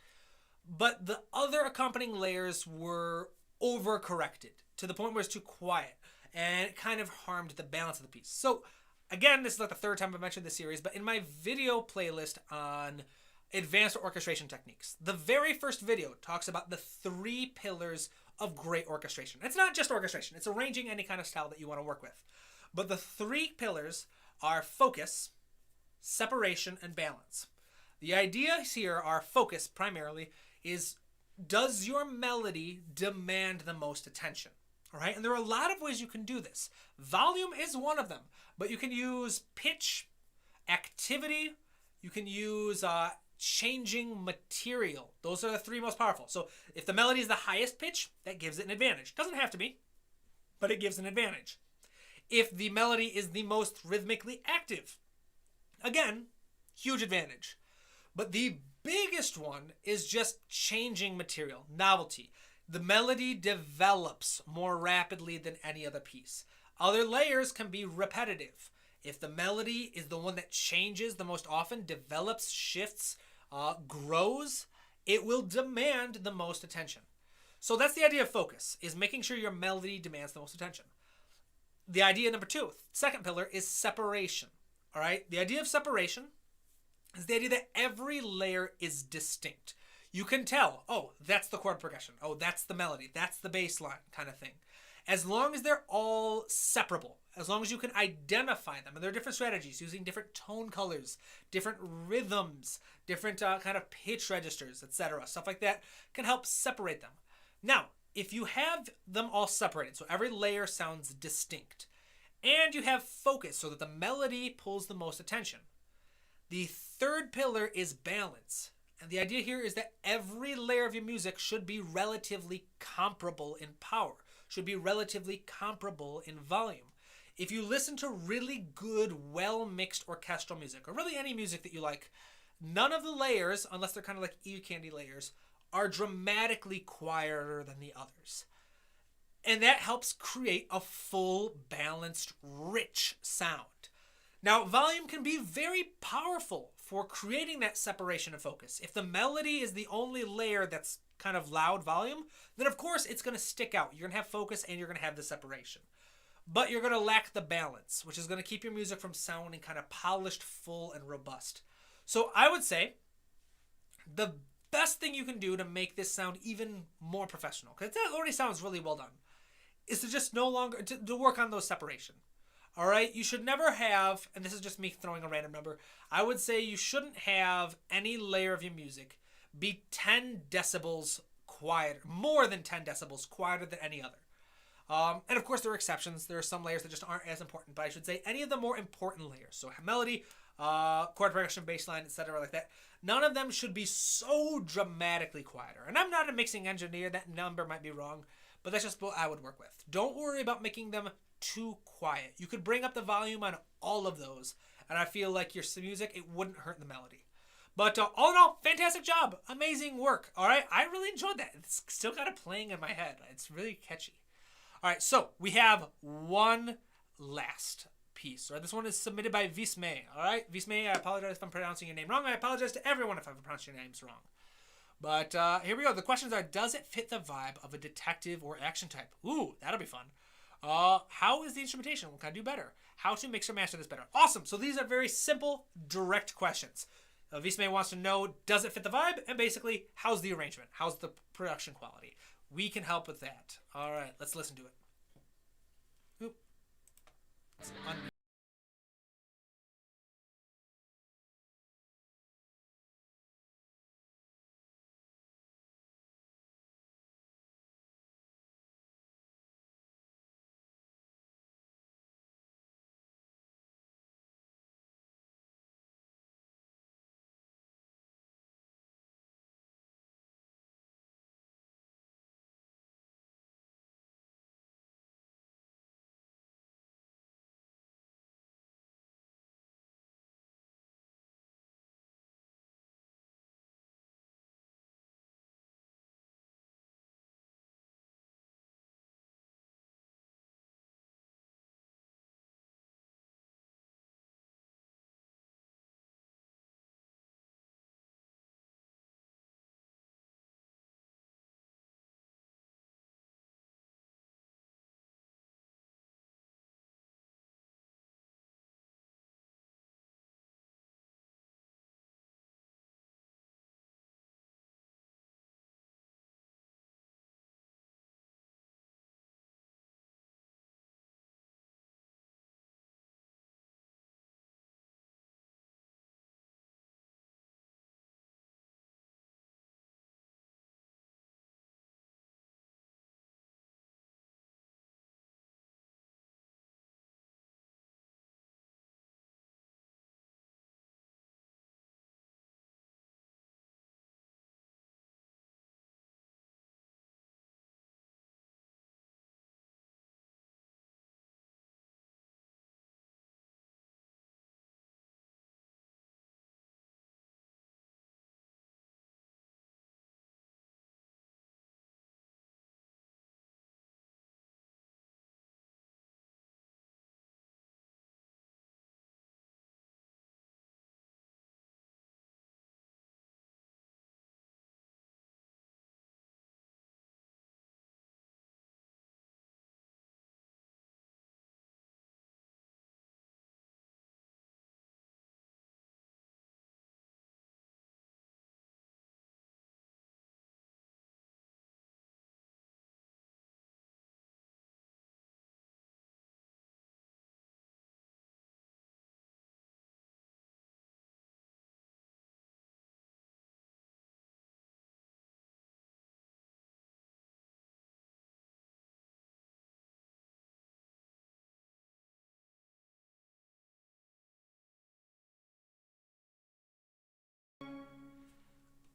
But the other accompanying layers were overcorrected to the point where it's too quiet. And it kind of harmed the balance of the piece. So, again, this is like the third time I've mentioned this series, but in my video playlist on advanced orchestration techniques, the very first video talks about the 3 pillars of great orchestration. It's not just orchestration. It's arranging any kind of style that you want to work with. But the 3 pillars are focus, separation, and balance. The ideas here are focus, primarily, is does your melody demand the most attention? All right, and there are a lot of ways you can do this. Volume is one of them, but you can use pitch, activity, you can use changing material. Those are the 3 most powerful. So if the melody is the highest pitch, that gives it an advantage. Doesn't have to be, but it gives an advantage. If the melody is the most rhythmically active, again, huge advantage. But the biggest one is just changing material, novelty. The melody develops more rapidly than any other piece. Other layers can be repetitive. If the melody is the one that changes the most often, develops, shifts, grows, it will demand the most attention. So that's the idea of focus, is making sure your melody demands the most attention. The idea number 2, second pillar, is separation. All right? The idea of separation is the idea that every layer is distinct. You can tell, oh, that's the chord progression. Oh, that's the melody. That's the bass line kind of thing. As long as they're all separable, as long as you can identify them, and there are different strategies using different tone colors, different rhythms, different kind of pitch registers, etc. Stuff like that can help separate them. Now, if you have them all separated, so every layer sounds distinct, and you have focus so that the melody pulls the most attention, the third pillar is balance. And the idea here is that every layer of your music should be relatively comparable in power, should be relatively comparable in volume. If you listen to really good, well-mixed orchestral music, or really any music that you like, none of the layers, unless they're kind of like ear candy layers, are dramatically quieter than the others. And that helps create a full, balanced, rich sound. Now, volume can be very powerful for creating that separation and focus. If the melody is the only layer that's kind of loud volume, then of course it's going to stick out. You're going to have focus and you're going to have the separation. But you're going to lack the balance, which is going to keep your music from sounding kind of polished, full, and robust. So I would say the best thing you can do to make this sound even more professional, because it already sounds really well done, is to just no longer, to work on those separation. All right, you should never have, and this is just me throwing a random number, I would say you shouldn't have any layer of your music be 10 decibels quieter, more than 10 decibels quieter than any other. And of course there are exceptions. There are some layers that just aren't as important, but I should say any of the more important layers, so melody, chord progression, bass line, etc. like that, none of them should be so dramatically quieter. And I'm not a mixing engineer, that number might be wrong, but that's just what I would work with. Don't worry about making them too quiet. You could bring up the volume on all of those, and I feel like your music, it wouldn't hurt the melody. But all in all, fantastic job. Amazing work. All right, I really enjoyed that. It's still kind of playing in my head. It's really catchy. All right, so we have one last piece. Right, this one is submitted by Visme. All right, Visme, I apologize if I'm pronouncing your name wrong. I apologize to everyone if I've pronounced your names wrong. But here we go. The questions are, does it fit the vibe of a detective or action type? Ooh, that'll be fun. How is the instrumentation? What can I do better? How to mix or master this better? Awesome. So these are very simple, direct questions. Visme wants to know, does it fit the vibe? And basically, how's the arrangement? How's the production quality? We can help with that. All right, let's listen to it. Oop. Let's unmute.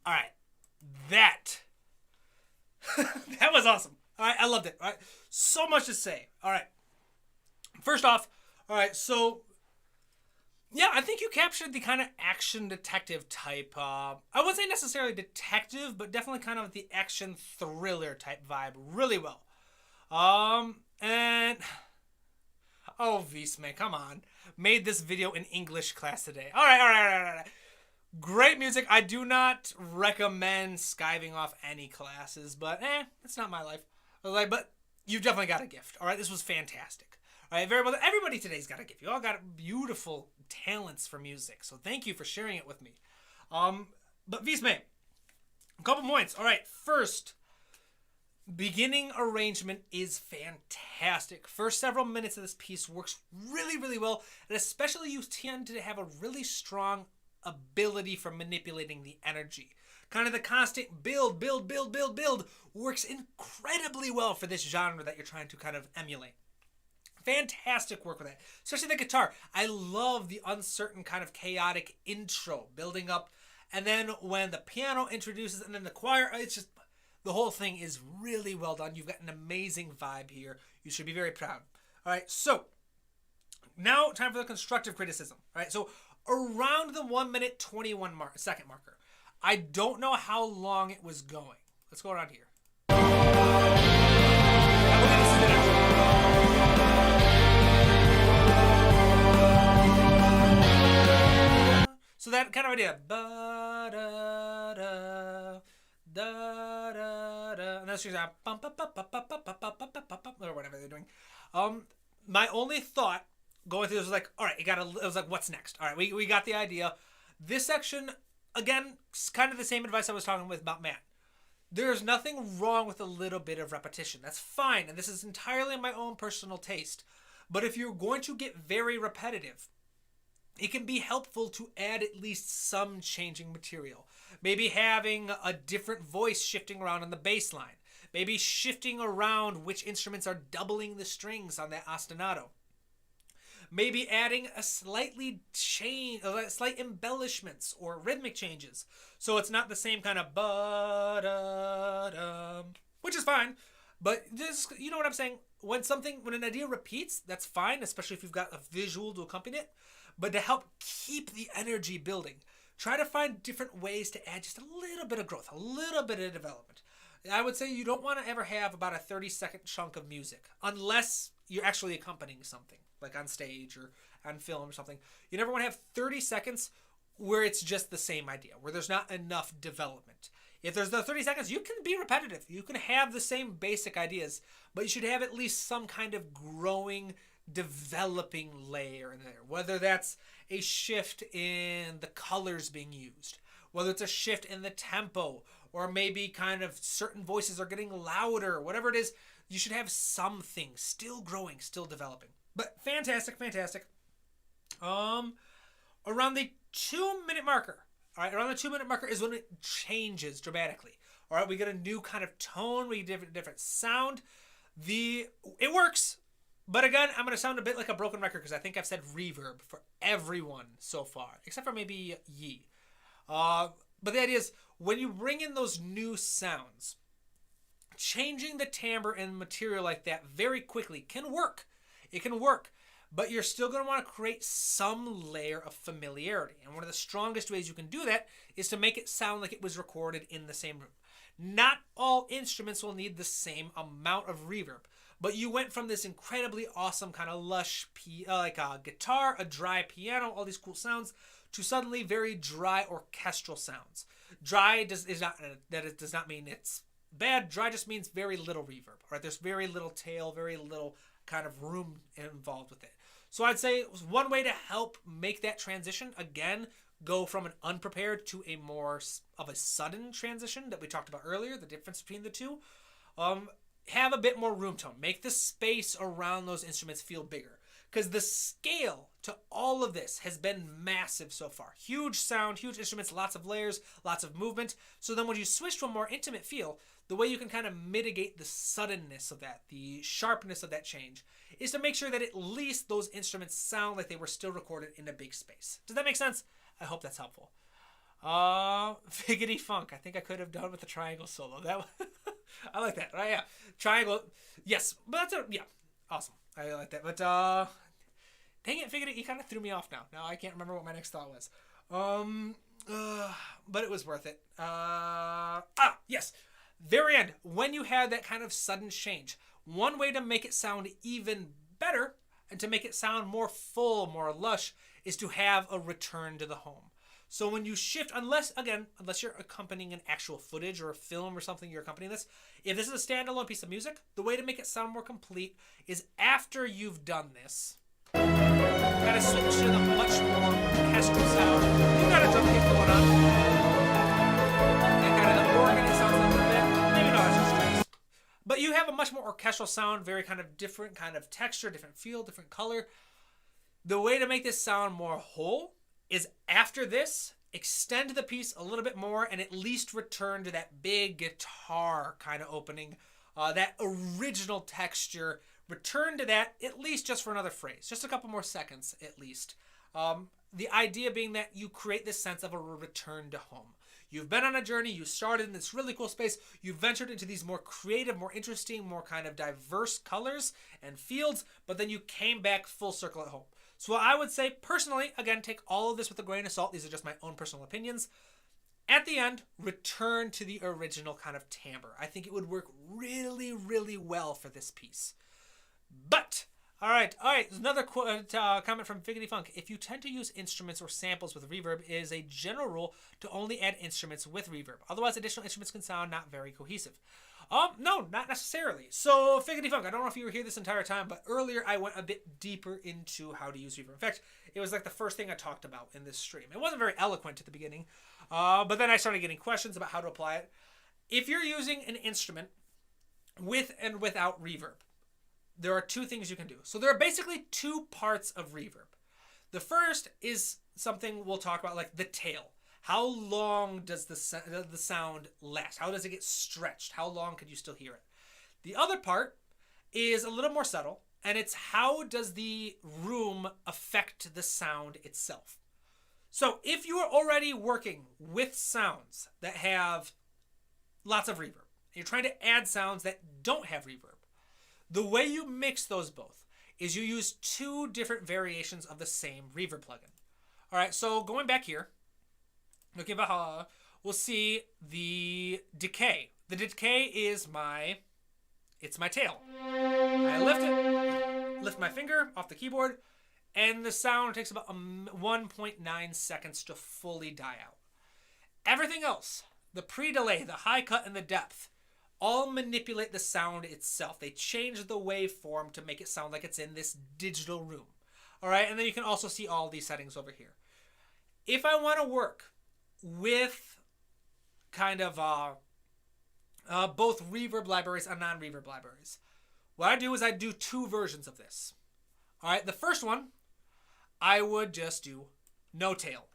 All right. That that was awesome. All right, I loved it. All right, so much to say. All right, first off, all right, so yeah, I think you captured the kind of action detective type. I wouldn't say necessarily detective, but definitely kind of the action thriller type vibe really well. And oh, Visme, come on, made this video in English class today. All right, all right, all right, all right. Great music. I do not recommend skiving off any classes, but it's not my life. But you've definitely got a gift. All right, this was fantastic. All right, very well. Everybody today's got a gift. You all got beautiful talents for music, so thank you for sharing it with me. But Visme, a couple points. All right, first, beginning arrangement is fantastic. First several minutes of this piece works really, really well, and especially you tend to have a really strong ability for manipulating the energy. Kind of the constant build works incredibly well for this genre that you're trying to kind of emulate. Fantastic work with that, especially the guitar. I love the uncertain kind of chaotic intro building up, and then when the piano introduces and then the choir, it's just the whole thing is really well done. You've got an amazing vibe here. You should be very proud. All right, so now time for the constructive criticism. All right, so around the 1 minute 21 second marker. I don't know how long it was going. Let's go around here. So that kind of idea. And that's just or whatever they're doing. My only thought going through this was like, all right, it was like, what's next? All right, we got the idea. This section, again, kind of the same advice I was talking with about Matt. There's nothing wrong with a little bit of repetition. That's fine, and this is entirely my own personal taste. But if you're going to get very repetitive, it can be helpful to add at least some changing material. Maybe having a different voice shifting around on the bass line. Maybe shifting around which instruments are doubling the strings on that ostinato. Maybe adding a slight embellishments or rhythmic changes, so it's not the same kind of which is fine. But just, you know what I'm saying? When an idea repeats, that's fine, especially if you've got a visual to accompany it. But to help keep the energy building, try to find different ways to add just a little bit of growth, a little bit of development. I would say you don't want to ever have about a 30-second chunk of music unless you're actually accompanying something, like on stage or on film or something. You never want to have 30 seconds where it's just the same idea, where there's not enough development. If there's the 30 seconds, you can be repetitive. You can have the same basic ideas, but you should have at least some kind of growing, developing layer in there. Whether that's a shift in the colors being used, whether it's a shift in the tempo, or maybe kind of certain voices are getting louder, whatever it is, you should have something still growing, still developing. But fantastic. Around the 2 minute marker. All right, around the 2 minute marker is when it changes dramatically. All right, we get a new kind of tone, we get a different sound. It works, but again, I'm going to sound a bit like a broken record because I think I've said reverb for everyone so far, except for maybe Yi. But the idea is, when you bring in those new sounds, changing the timbre and material like that very quickly can work. It can work, but you're still going to want to create some layer of familiarity. And one of the strongest ways you can do that is to make it sound like it was recorded in the same room. Not all instruments will need the same amount of reverb, but you went from this incredibly awesome kind of lush, like a guitar, a dry piano, all these cool sounds, to suddenly very dry orchestral sounds. Dry does not mean it's bad. Dry just means very little reverb, right? There's very little tail, very little kind of room involved with it. So I'd say one way to help make that transition, again, go from an unprepared to a more of a sudden transition that we talked about earlier, the difference between the two, have a bit more room tone. Make the space around those instruments feel bigger. Because the scale to all of this has been massive so far. Huge sound, huge instruments, lots of layers, lots of movement. So then when you switch to a more intimate feel, the way you can kind of mitigate the suddenness of that, the sharpness of that change, is to make sure that at least those instruments sound like they were still recorded in a big space. Does that make sense? I hope that's helpful. Figgity Funk. I think I could have done with the triangle solo. I like that. Right? Yeah. Triangle. Yes. But yeah. Awesome. I like that. But, dang it, Figgity. You kind of threw me off now. Now I can't remember what my next thought was. But it was worth it. Yes. Very end. When you had that kind of sudden change, one way to make it sound even better and to make it sound more full, more lush, is to have a return to the home. So when you shift, unless you're accompanying an actual footage or a film or something you're accompanying this, if this is a standalone piece of music, the way to make it sound more complete is after you've done this, kind of switch to the much more orchestral sound. You got a drum kit going on. And kind of the organ sounds a little bit, maybe not as strings. But you have a much more orchestral sound, very kind of different kind of texture, different feel, different color. The way to make this sound more whole is after this, extend the piece a little bit more and at least return to that big guitar kind of opening, that original texture. Return to that at least just for another phrase, just a couple more seconds at least. The idea being that you create this sense of a return to home. You've been on a journey, you started in this really cool space, you ventured into these more creative, more interesting, more kind of diverse colors and fields, but then you came back full circle at home. So I would say, personally, again, take all of this with a grain of salt. These are just my own personal opinions. At the end, return to the original kind of timbre. I think it would work really, really well for this piece. But, all right. There's another comment from Figgity Funk. If you tend to use instruments or samples with reverb, it is a general rule to only add instruments with reverb. Otherwise, additional instruments can sound not very cohesive. No, not necessarily. So, Figgity Funk, I don't know if you were here this entire time, but earlier I went a bit deeper into how to use reverb. In fact, it was like the first thing I talked about in this stream. It wasn't very eloquent at the beginning, but then I started getting questions about how to apply it. If you're using an instrument with and without reverb, there are two things you can do. So there are basically two parts of reverb. The first is something we'll talk about, like the tail. How long does the sound last? How does it get stretched? How long could you still hear it? The other part is a little more subtle, and it's how does the room affect the sound itself? So if you are already working with sounds that have lots of reverb, and you're trying to add sounds that don't have reverb, the way you mix those both is you use two different variations of the same reverb plugin. All right, so going back here, looking at Valhalla, we'll see the decay. The decay is my tail. I lift my finger off the keyboard, and the sound takes about 1.9 seconds to fully die out. Everything else, the pre-delay, the high cut, and the depth, all manipulate the sound itself. They change the waveform to make it sound like it's in this digital room. All right, and then you can also see all these settings over here. If I want to work with kind of both reverb libraries and non-reverb libraries, what I do is I do two versions of this. All right, the first one, I would just do no tail.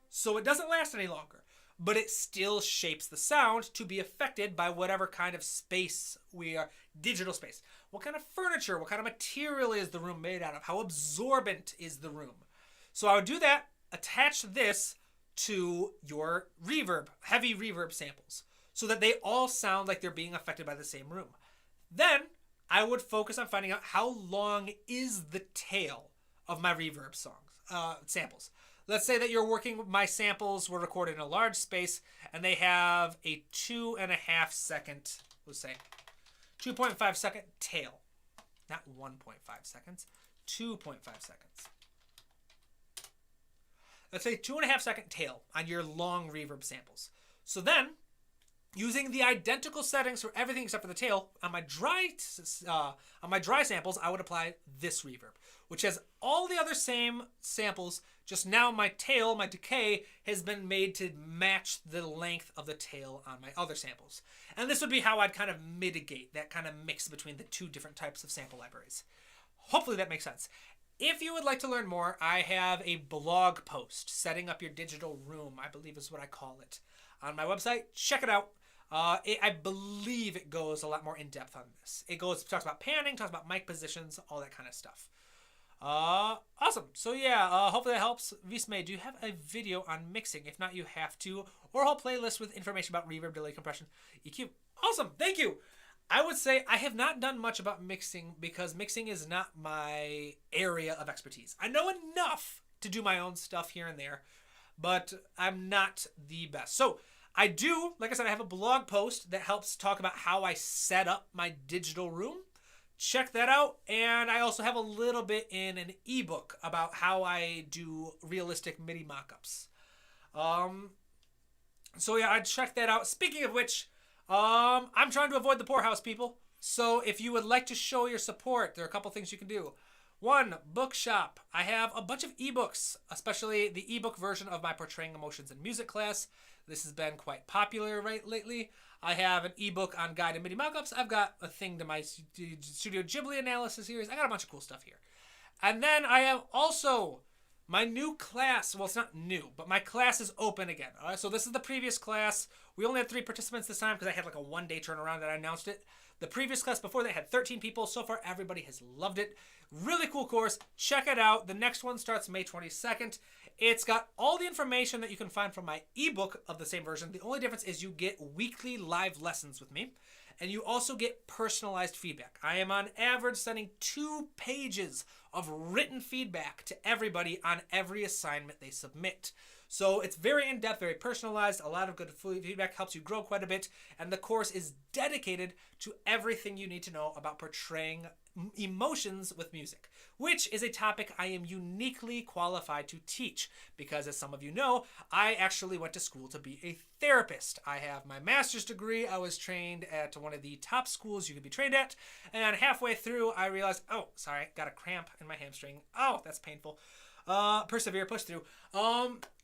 So it doesn't last any longer, but it still shapes the sound to be affected by whatever kind of space we are, digital space. What kind of furniture, what kind of material is the room made out of? How absorbent is the room? So I would do that, attach this to your reverb, heavy reverb samples, so that they all sound like they're being affected by the same room. Then I would focus on finding out how long is the tail of my reverb samples. Let's say that you're working, my samples were recorded in a large space and they have a 2.5 second, let's say 2.5 second tail. Not 1.5 seconds, 2.5 seconds. Let's say 2.5 second tail on your long reverb samples. So then, using the identical settings for everything except for the tail, on my dry samples, I would apply this reverb, which has all the other same samples, just now my tail, my decay, has been made to match the length of the tail on my other samples. And this would be how I'd kind of mitigate that kind of mix between the two different types of sample libraries. Hopefully that makes sense. If you would like to learn more, I have a blog post, Setting Up Your Digital Room, I believe is what I call it, on my website. Check it out. I believe it goes a lot more in depth on this. It talks about panning, talks about mic positions, all that kind of stuff. Awesome. So yeah, hopefully that helps. Visme, do you have a video on mixing? If not, you have to, or a whole playlist with information about reverb, delay, compression, EQ. Awesome. Thank you. I would say I have not done much about mixing because mixing is not my area of expertise. I know enough to do my own stuff here and there, but I'm not the best. So I do, like I said, I have a blog post that helps talk about how I set up my digital room. Check that out. And I also have a little bit in an ebook about how I do realistic MIDI mockups. So yeah, I'd check that out. Speaking of which, I'm trying to avoid the poorhouse, people. So if you would like to show your support, there are a couple things you can do. One, bookshop. I have a bunch of ebooks, especially the ebook version of my Portraying Emotions in Music class. This has been quite popular lately. I have an ebook on guided MIDI mockups. I've got a thing to my Studio Ghibli analysis series. I got a bunch of cool stuff here. And then I have also my new class. Well, it's not new, but my class is open again. All right, so this is the previous class. We only had 3 participants this time because I had like a 1-day turnaround that I announced it. The previous class before that had 13 people. So far, everybody has loved it. Really cool course. Check it out. The next one starts May 22nd. It's got all the information that you can find from my ebook of the same version. The only difference is you get weekly live lessons with me, and you also get personalized feedback. I am on average sending 2 pages of written feedback to everybody on every assignment they submit. So it's very in-depth, very personalized. A lot of good feedback helps you grow quite a bit. And the course is dedicated to everything you need to know about portraying emotions with music, which is a topic I am uniquely qualified to teach because, as some of you know, I actually went to school to be a therapist. I have my master's degree. I was trained at one of the top schools you could be trained at. And halfway through, I realized, oh, sorry, got a cramp in my hamstring. Oh, that's painful. Persevere, push through.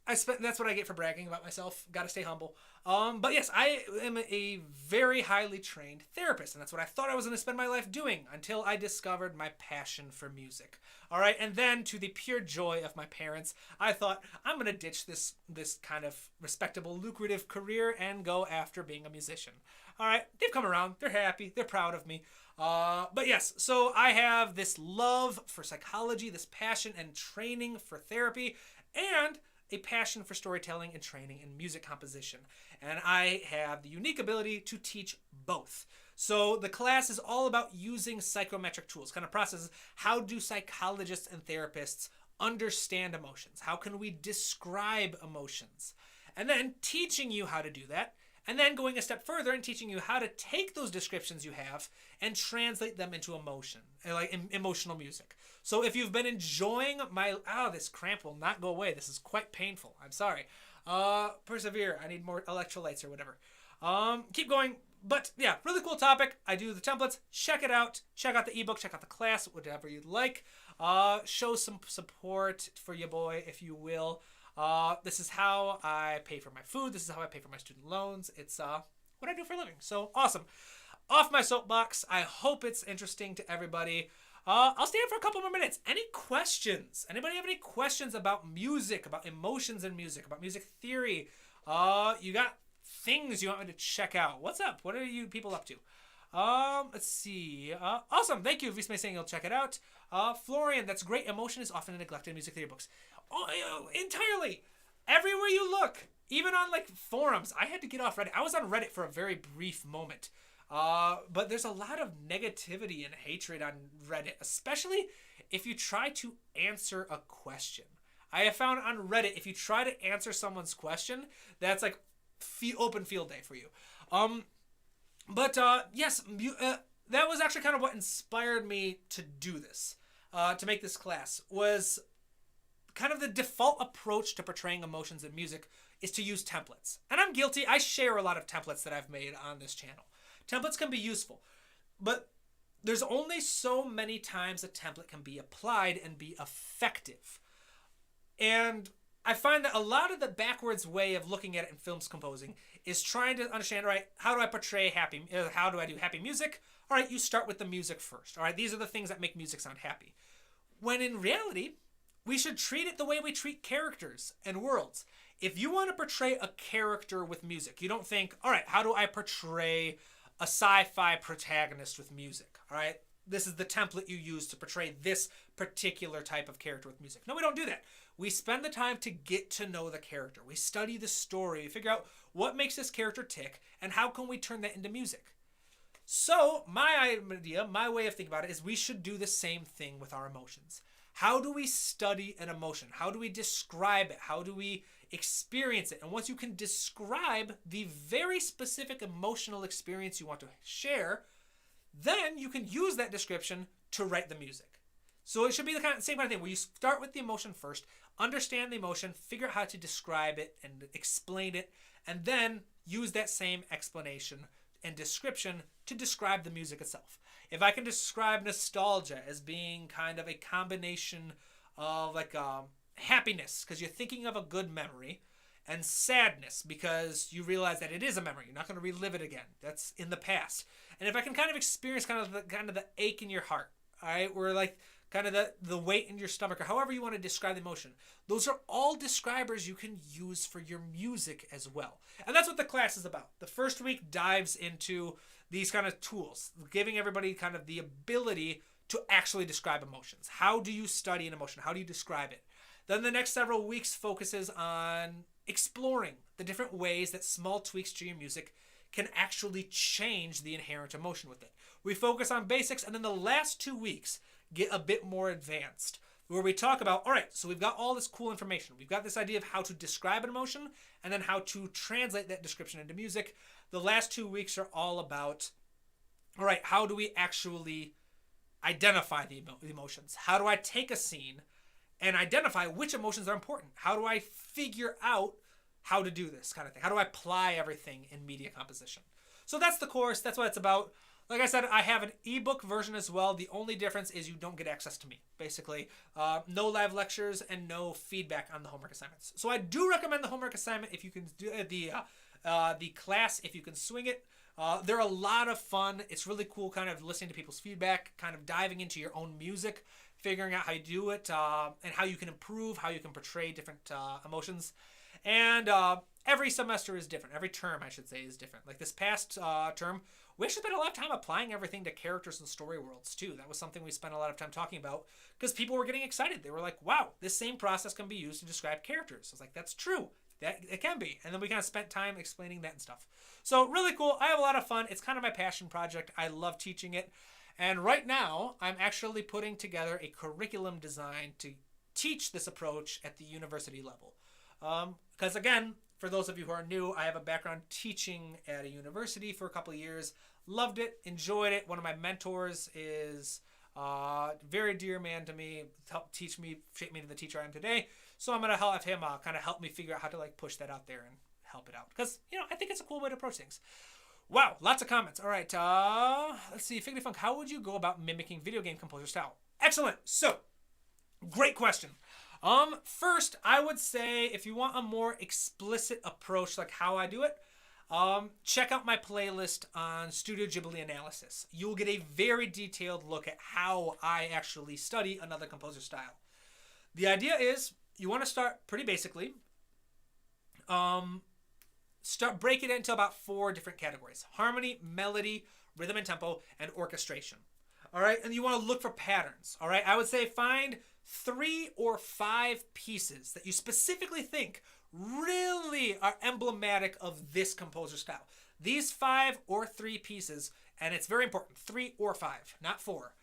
That's what I get for bragging about myself. Got to stay humble. But yes, I am a very highly trained therapist, and that's what I thought I was going to spend my life doing until I discovered my passion for music. All right, and then to the pure joy of my parents, I thought I'm going to ditch this kind of respectable, lucrative career and go after being a musician. All right, they've come around. They're happy. They're proud of me. But yes, so I have this love for psychology, this passion and training for therapy, and a passion for storytelling and training in music composition. And I have the unique ability to teach both. So the class is all about using psychometric tools, kind of processes. How do psychologists and therapists understand emotions? How can we describe emotions? And then teaching you how to do that. And then going a step further and teaching you how to take those descriptions you have and translate them into emotion, like emotional music. So if you've been enjoying this cramp will not go away. This is quite painful. I'm sorry. Persevere. I need more electrolytes or whatever. Keep going. But yeah, really cool topic. I do the templates. Check it out. Check out the ebook. Check out the class, whatever you'd like. Show some support for your boy, if you will. This is how I pay for my food. This is how I pay for my student loans. It's what I do for a living. So awesome. Off my soapbox. I hope it's interesting to everybody. I'll stay here for a couple more minutes. Any questions? Anybody have any questions about music, about emotions in music, about music theory? You got things you want me to check out? What's up? What are you people up to? Let's see. Awesome. Thank you, Visme, saying you'll check it out. Florian, that's great. Emotion is often neglected in music theory books. Oh, entirely. Everywhere you look, even on like forums. I had to get off Reddit. I was on Reddit for a very brief moment. But there's a lot of negativity and hatred on Reddit, especially if you try to answer a question. I have found on Reddit, if you try to answer someone's question, that's like open field day for you. Yes, that was actually kind of what inspired me to do this, to make this class, was kind of the default approach to portraying emotions in music is to use templates. And I'm guilty. I share a lot of templates that I've made on this channel. Templates can be useful, but there's only so many times a template can be applied and be effective. And I find that a lot of the backwards way of looking at it in films composing is trying to understand, all right, how do I portray how do I do happy music? All right, you start with the music first. All right, these are the things that make music sound happy. When in reality, we should treat it the way we treat characters and worlds. If you want to portray a character with music, you don't think, all right, how do I portray a sci-fi protagonist with music? All right, this is the template you use to portray this particular type of character with music. No, we don't do that. We spend the time to get to know the character. We study the story, figure out what makes this character tick, and how can we turn that into music. So my idea, my way of thinking about it is we should do the same thing with our emotions. How do we study an emotion? How do we describe it? How do we experience it? And once you can describe the very specific emotional experience you want to share, then you can use that description to write the music. So it should be the same kind of thing where you start with the emotion first, understand the emotion, figure out how to describe it and explain it, and then use that same explanation and description to describe the music itself. If I can describe nostalgia as being kind of a combination of like happiness because you're thinking of a good memory, and sadness because you realize that it is a memory, you're not going to relive it again, that's in the past. And if I can kind of experience kind of the ache in your heart, all right, where like kind of the weight in your stomach, or however you want to describe the emotion, those are all describers you can use for your music as well. And that's what the class is about. The first week dives into these kind of tools, giving everybody kind of the ability to actually describe emotions. How do you study an emotion? How do you describe it? Then the next several weeks focuses on exploring the different ways that small tweaks to your music can actually change the inherent emotion with it. We focus on basics, and then the last 2 weeks get a bit more advanced, where we talk about, all right, so we've got all this cool information. We've got this idea of how to describe an emotion and then how to translate that description into music. The last 2 weeks are all about, all right, how do we actually identify the emotions? How do I take a scene and identify which emotions are important? How do I figure out how to do this kind of thing? How do I apply everything in media composition? So that's the course. That's what it's about. Like I said, I have an ebook version as well. The only difference is you don't get access to me, basically. No live lectures and no feedback on the homework assignments. So I do recommend the homework assignment if you can do the class, if you can swing it. They're a lot of fun. It's really cool kind of listening to people's feedback, kind of diving into your own music, figuring out how you do it, and how you can improve, how you can portray different emotions. And every semester is different. Every term, I should say, is different. Like this past term, we actually spent a lot of time applying everything to characters and story worlds, too. That was something we spent a lot of time talking about because people were getting excited. They were like, wow, this same process can be used to describe characters. I was like, that's true. That it can be. And then we kind of spent time explaining that and stuff. So really cool. I have a lot of fun. It's kind of my passion project. I love teaching it. And right now, I'm actually putting together a curriculum design to teach this approach at the university level. Because again, for those of you who are new, I have a background teaching at a university for a couple of years. Loved it, enjoyed it. One of my mentors is a very dear man to me, helped teach me, shape me into the teacher I am today. So I'm going to have him kind of help me figure out how to like push that out there and help it out. Because, I think it's a cool way to approach things. Wow, lots of comments. All right, let's see. Figgity Funk, how would you go about mimicking video game composer style? Excellent. So, great question. First, I would say if you want a more explicit approach, like how I do it, check out my playlist on Studio Ghibli Analysis. You'll get a very detailed look at how I actually study another composer's style. The idea is you want to start pretty basically. Break it into about 4 different categories: harmony, melody, rhythm and tempo, and orchestration. All right, and you want to look for patterns. All right, I would say find 3 or 5 pieces that you specifically think really are emblematic of this composer style. These 5 or 3 pieces, and it's very important, 3 or 5, not 4.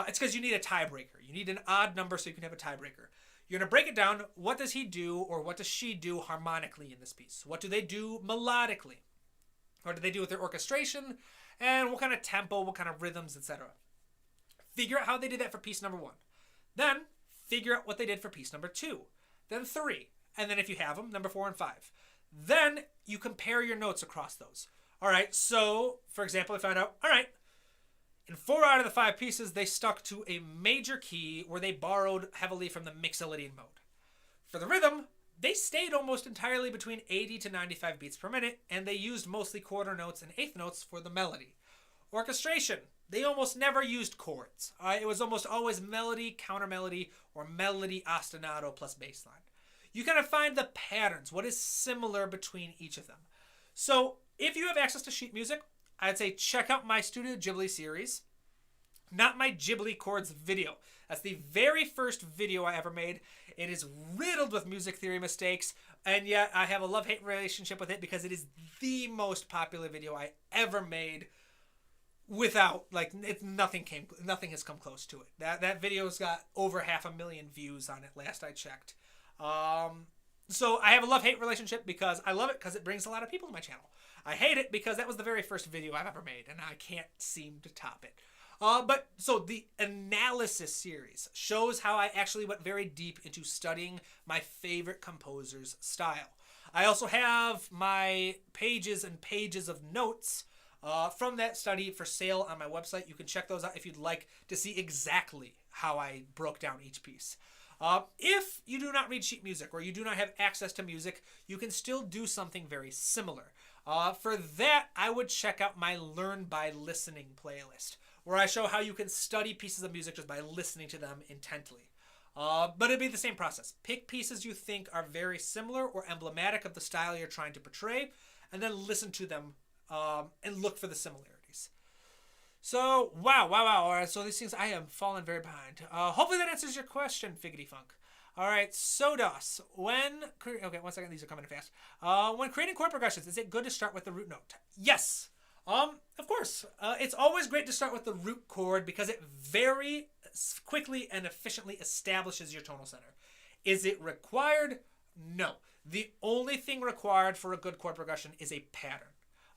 It's because you need a tiebreaker. You need an odd number so you can have a tiebreaker. You're going to break it down. What does he do or what does she do harmonically in this piece? What do they do melodically? What do they do with their orchestration? And what kind of tempo, what kind of rhythms, etc. Figure out how they did that for piece number 1. Then figure out what they did for piece number 2. Then 3. And then if you have them, number 4 and 5. Then you compare your notes across those. All right, so for example, I found out, all right, in 4 out of the 5 pieces, they stuck to a major key where they borrowed heavily from the Mixolydian mode. For the rhythm, they stayed almost entirely between 80 to 95 beats per minute, and they used mostly quarter notes and eighth notes for the melody. Orchestration, they almost never used chords. It was almost always melody, counter melody, or melody ostinato plus bass line. You kind of find the patterns, what is similar between each of them. So if you have access to sheet music, I'd say check out my Studio Ghibli series. not my Ghibli chords video. That's the very first video I ever made. It is riddled with music theory mistakes, and yet I have a love-hate relationship with it because it is the most popular video I ever made. Without, like, nothing has come close to it. That video's got over 500,000 views on it last I checked. So I have a love-hate relationship because I love it because it brings a lot of people to my channel. I hate it because that was the very first video I've ever made, and I can't seem to top it. So the analysis series shows how I actually went very deep into studying my favorite composer's style. I also have my pages and pages of notes from that study for sale on my website. You can check those out if you'd like to see exactly how I broke down each piece. If you do not read sheet music or you do not have access to music, you can still do something very similar. For that, I would check out my Learn by Listening playlist, where I show how you can study pieces of music just by listening to them intently. But it'd be the same process. Pick pieces you think are very similar or emblematic of the style you're trying to portray, and then listen to them and look for the similarities. So, wow. All right, so these things, I am falling very behind. Hopefully that answers your question, Figgity Funk. All right, Sodos. Okay, 1 second, these are coming in fast. When creating chord progressions, is it good to start with the root note? Yes. Of course. It's always great to start with the root chord because it very quickly and efficiently establishes your tonal center. Is it required? No. The only thing required for a good chord progression is a pattern.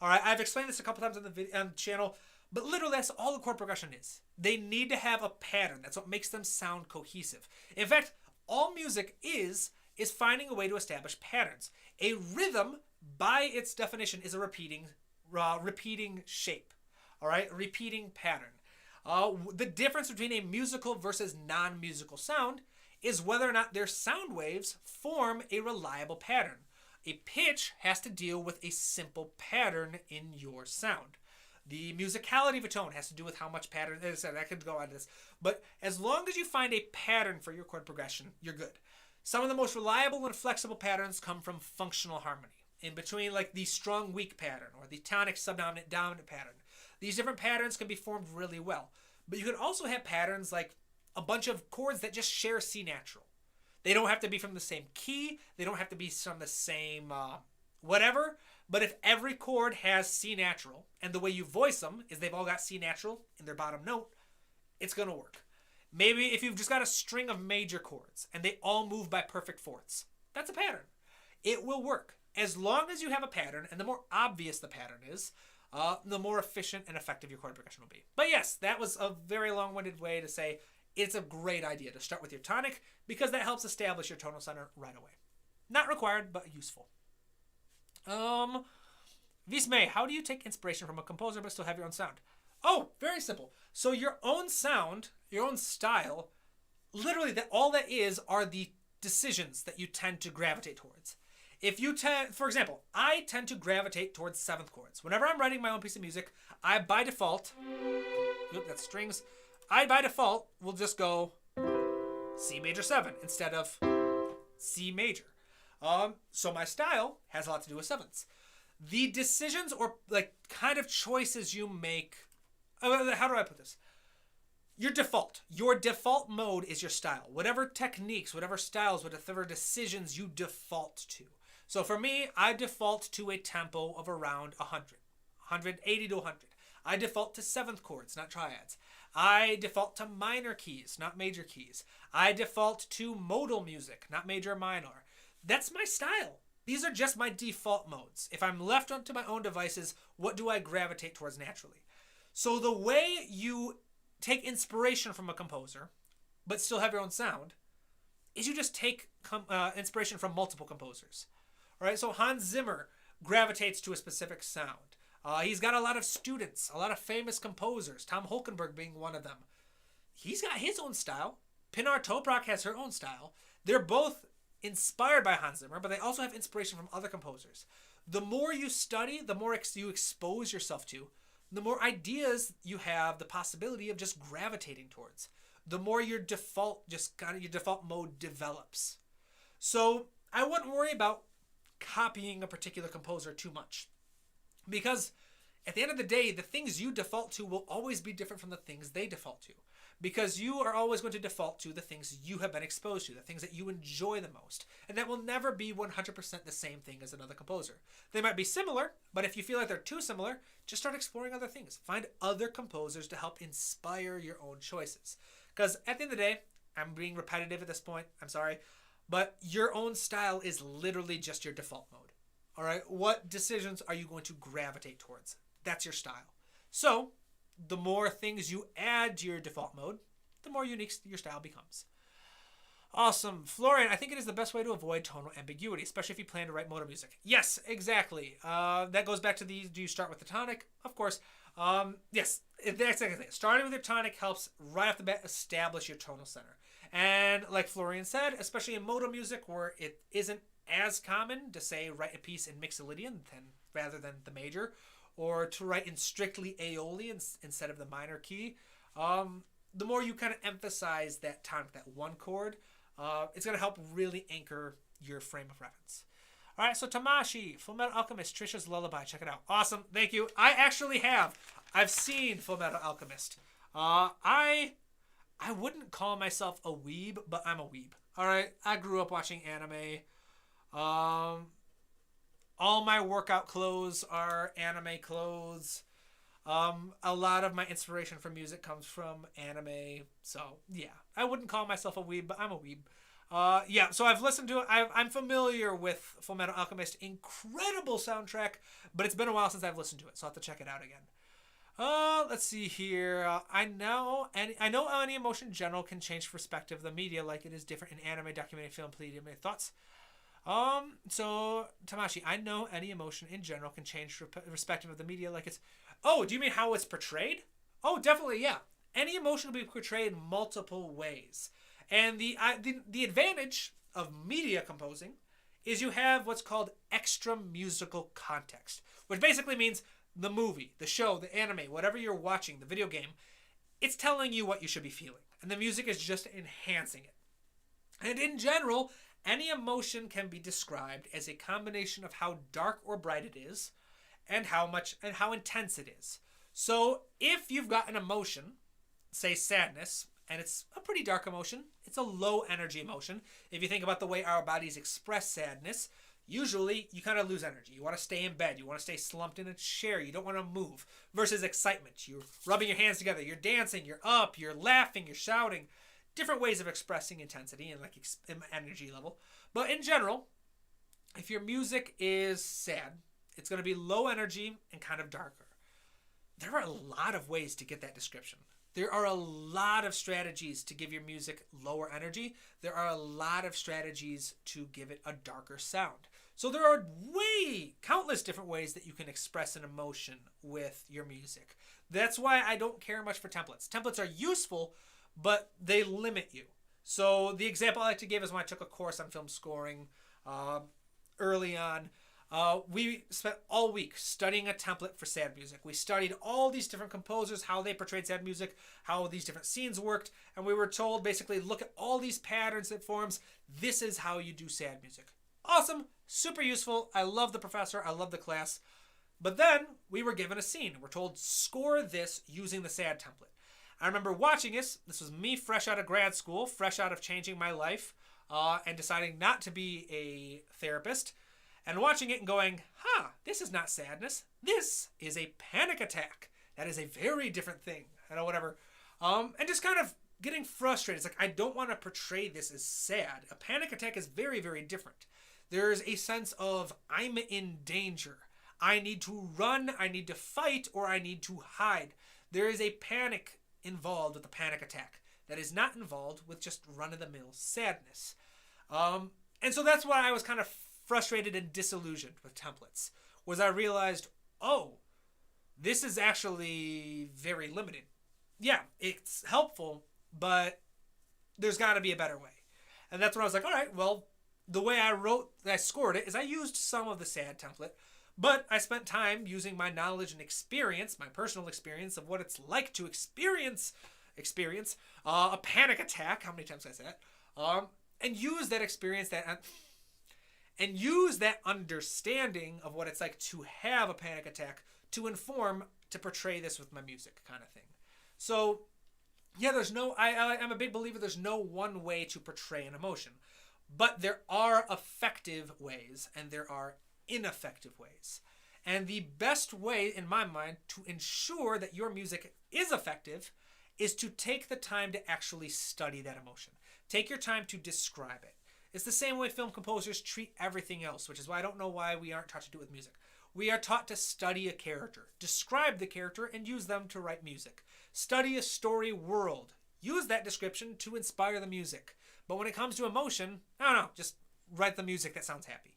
All right, I've explained this a couple times on the channel, but literally that's all a chord progression is. They need to have a pattern. That's what makes them sound cohesive. In fact, all music is finding a way to establish patterns. A rhythm, by its definition, is a repeating shape. All right, repeating pattern. The difference between a musical versus non-musical sound is whether or not their sound waves form a reliable pattern. A pitch has to deal with a simple pattern in your sound. The musicality of a tone has to do with how much pattern. As I said, I could go on this. But as long as you find a pattern for your chord progression, you're good. Some of the most reliable and flexible patterns come from functional harmony. In between, like the strong weak pattern or the tonic subdominant dominant pattern. These different patterns can be formed really well. But you can also have patterns like a bunch of chords that just share C natural. They don't have to be from the same key. They don't have to be from the same whatever. But if every chord has C natural, and the way you voice them is they've all got C natural in their bottom note, it's going to work. Maybe if you've just got a string of major chords, and they all move by perfect fourths, that's a pattern. It will work. As long as you have a pattern, and the more obvious the pattern is, the more efficient and effective your chord progression will be. But yes, that was a very long-winded way to say it's a great idea to start with your tonic because that helps establish your tonal center right away. Not required, but useful. Vismay, how do you take inspiration from a composer but still have your own sound? Oh, very simple. So your own sound, your own style, literally all that is are the decisions that you tend to gravitate towards. If you for example, I tend to gravitate towards seventh chords. Whenever I'm writing my own piece of music, I by default, that's strings, I by default will just go C major 7 instead of C major. So my style has a lot to do with sevenths. The decisions or like kind of choices you make, how do I put this? Your default mode is your style. Whatever techniques, whatever styles, whatever decisions you default to. So for me, I default to a tempo of around 100, 180 to 100. I default to seventh chords, not triads. I default to minor keys, not major keys. I default to modal music, not major or minor. That's my style. These are just my default modes. If I'm left onto my own devices, what do I gravitate towards naturally? So the way you take inspiration from a composer, but still have your own sound, is you just take inspiration from multiple composers. All right, so Hans Zimmer gravitates to a specific sound. He's got a lot of students, a lot of famous composers, Tom Holkenborg being one of them. He's got his own style. Pinar Toprak has her own style. They're both inspired by Hans Zimmer, but they also have inspiration from other composers. The more you study, the more you expose yourself to, the more ideas you have the possibility of just gravitating towards. The more your default mode develops. So I wouldn't worry about copying a particular composer too much, because at the end of the day, the things you default to will always be different from the things they default to. Because you are always going to default to the things you have been exposed to, the things that you enjoy the most. And that will never be 100% the same thing as another composer. They might be similar, but if you feel like they're too similar, just start exploring other things. Find other composers to help inspire your own choices. Because at the end of the day, I'm being repetitive at this point, I'm sorry, but your own style is literally just your default mode. All right? What decisions are you going to gravitate towards? That's your style. So, the more things you add to your default mode, the more unique your style becomes. Awesome. Florian, I think it is the best way to avoid tonal ambiguity, especially if you plan to write moto music. Yes, exactly. That goes back to do you start with the tonic? Of course. Yes, that's exactly it. Starting with your tonic helps right off the bat establish your tonal center. And like Florian said, especially in moto music where it isn't as common to say write a piece in Mixolydian rather than the major, or to write in strictly Aeolian instead of the minor key, the more you kind of emphasize that tonic, that one chord, it's going to help really anchor your frame of reference. All right, so Tamashi, Fullmetal Alchemist, Trisha's Lullaby. Check it out. Awesome. Thank you. I actually have. I've seen Fullmetal Alchemist. I wouldn't call myself a weeb, but I'm a weeb. All right, I grew up watching anime. All my workout clothes are anime clothes. A lot of my inspiration for music comes from anime. So, yeah. I wouldn't call myself a weeb, but I'm a weeb. Yeah, so I've listened to it. I'm familiar with Fullmetal Alchemist. Incredible soundtrack, but it's been a while since I've listened to it, so I'll have to check it out again. Let's see here. I know any emotion in general can change perspective of the media, like it is different in anime, documentary, film, please. Any thoughts? So Tamashi, I know any emotion in general can change perspective of the media, like it's. Oh, do you mean how it's portrayed? Oh, definitely, yeah. Any emotion will be portrayed multiple ways, and the advantage of media composing is you have what's called extra musical context, which basically means the movie, the show, the anime, whatever you're watching, the video game, it's telling you what you should be feeling, and the music is just enhancing it. And in general, any emotion can be described as a combination of how dark or bright it is, and how intense it is. So if you've got an emotion, say sadness, and it's a pretty dark emotion, it's a low energy emotion. If you think about the way our bodies express sadness, usually you kind of lose energy. You want to stay in bed. You want to stay slumped in a chair. You don't want to move. Versus excitement. You're rubbing your hands together. You're dancing. You're up. You're laughing. You're shouting. Different ways of expressing intensity and energy level. But in general, if your music is sad, it's going to be low energy and kind of darker. There are a lot of ways to get that description. There are a lot of strategies to give your music lower energy. There are a lot of strategies to give it a darker sound. So there are countless different ways that you can express an emotion with your music. That's why I don't care much for templates. Templates are useful, but they limit you. So the example I like to give is when I took a course on film scoring early on. We spent all week studying a template for sad music. We studied all these different composers, how they portrayed sad music, how these different scenes worked, and we were told basically look at all these patterns it forms. This is how you do sad music. Awesome, super useful. I love the professor. I love the class. But then we were given a scene. We're told score this using the sad template. I remember watching this. This was me fresh out of grad school, fresh out of changing my life, and deciding not to be a therapist. And watching it and going, this is not sadness. This is a panic attack. That is a very different thing. Whatever. And just kind of getting frustrated. It's like, I don't want to portray this as sad. A panic attack is very, very different. There's a sense of, I'm in danger. I need to run, I need to fight, or I need to hide. There is a panic involved with a panic attack that is not involved with just run-of-the-mill sadness. And so that's why I was kind of frustrated and disillusioned with templates, was I realized, this is actually very limited. Yeah, it's helpful, but there's got to be a better way. And that's when I was like, all right, well, the way I scored it is I used some of the sad template, but I spent time using my knowledge and experience, my personal experience of what it's like to experience a panic attack. How many times did I say that? And use that experience and use that understanding of what it's like to have a panic attack to inform, to portray this with my music kind of thing. So, yeah, I'm a big believer there's no one way to portray an emotion. But there are effective ways and there are ineffective ways. And the best way, in my mind, to ensure that your music is effective is to take the time to actually study that emotion. Take your time to describe it. It's the same way film composers treat everything else, which is why I don't know why we aren't taught to do it with music. We are taught to study a character, describe the character, and use them to write music. Study a story world. Use that description to inspire the music. But when it comes to emotion, I don't know, just write the music that sounds happy.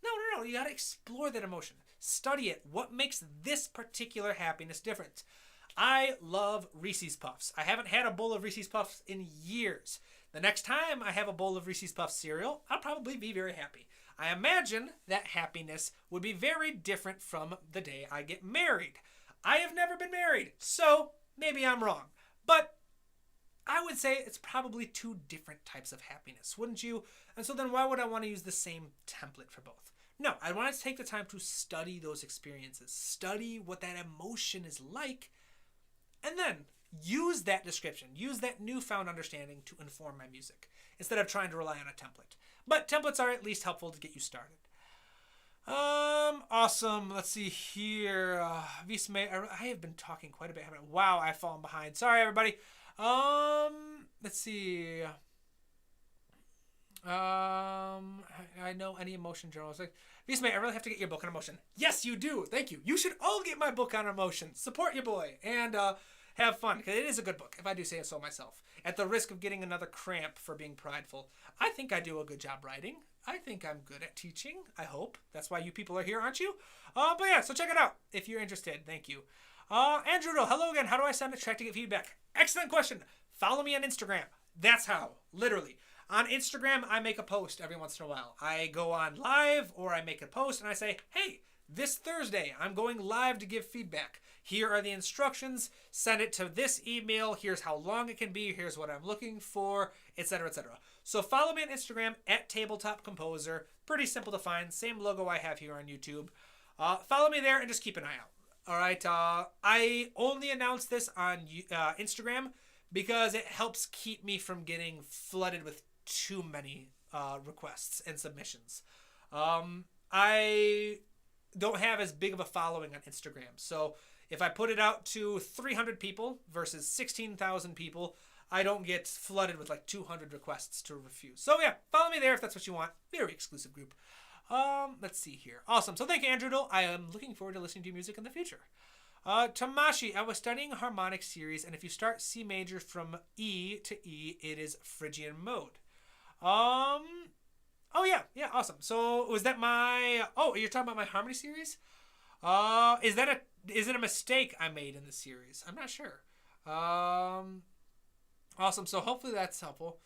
No, you gotta explore that emotion. Study it. What makes this particular happiness different? I love Reese's Puffs. I haven't had a bowl of Reese's Puffs in years. The next time I have a bowl of Reese's Puffs cereal, I'll probably be very happy. I imagine that happiness would be very different from the day I get married. I have never been married, so maybe I'm wrong. But I would say it's probably two different types of happiness, wouldn't you? And so then why would I want to use the same template for both? No, I want to take the time to study those experiences, study what that emotion is like, and then use that description, use that newfound understanding to inform my music, instead of trying to rely on a template. But templates are at least helpful to get you started. Awesome. Let's see here. I have been talking quite a bit. Wow, I've fallen behind. Sorry, everybody. Let's see. I know any emotion journals. Like, Beastmate, I really have to get your book on emotion. Yes, you do. Thank you. You should all get my book on emotion. Support your boy and have fun, because it is a good book, if I do say so myself. At the risk of getting another cramp for being prideful, I think I do a good job writing. I think I'm good at teaching. I hope. That's why you people are here, aren't you? But yeah, so check it out if you're interested. Thank you. Andrew, hello again. How do I send a track to get feedback? Excellent question. Follow me on Instagram. That's how. Literally. On Instagram, I make a post every once in a while. I go on live or I make a post and I say, hey, this Thursday, I'm going live to give feedback. Here are the instructions. Send it to this email. Here's how long it can be. Here's what I'm looking for, etc., etc. So follow me on Instagram at Tabletop Composer. Pretty simple to find. Same logo I have here on YouTube. Follow me there and just keep an eye out. All right. I only announce this on Instagram because it helps keep me from getting flooded with too many requests and submissions. I don't have as big of a following on Instagram. So if I put it out to 300 people versus 16,000 people, I don't get flooded with like 200 requests to refuse. So yeah, follow me there if that's what you want. Very exclusive group. Let's see here. Awesome. So thank you, Andrew. I am looking forward to listening to your music in the future. Tamashi, I was studying harmonic series, and if you start C major from E to E, it is Phrygian mode. Oh yeah, awesome. So was that you're talking about my harmony series? Is it a mistake I made in the series? I'm not sure. Awesome. So hopefully that's helpful.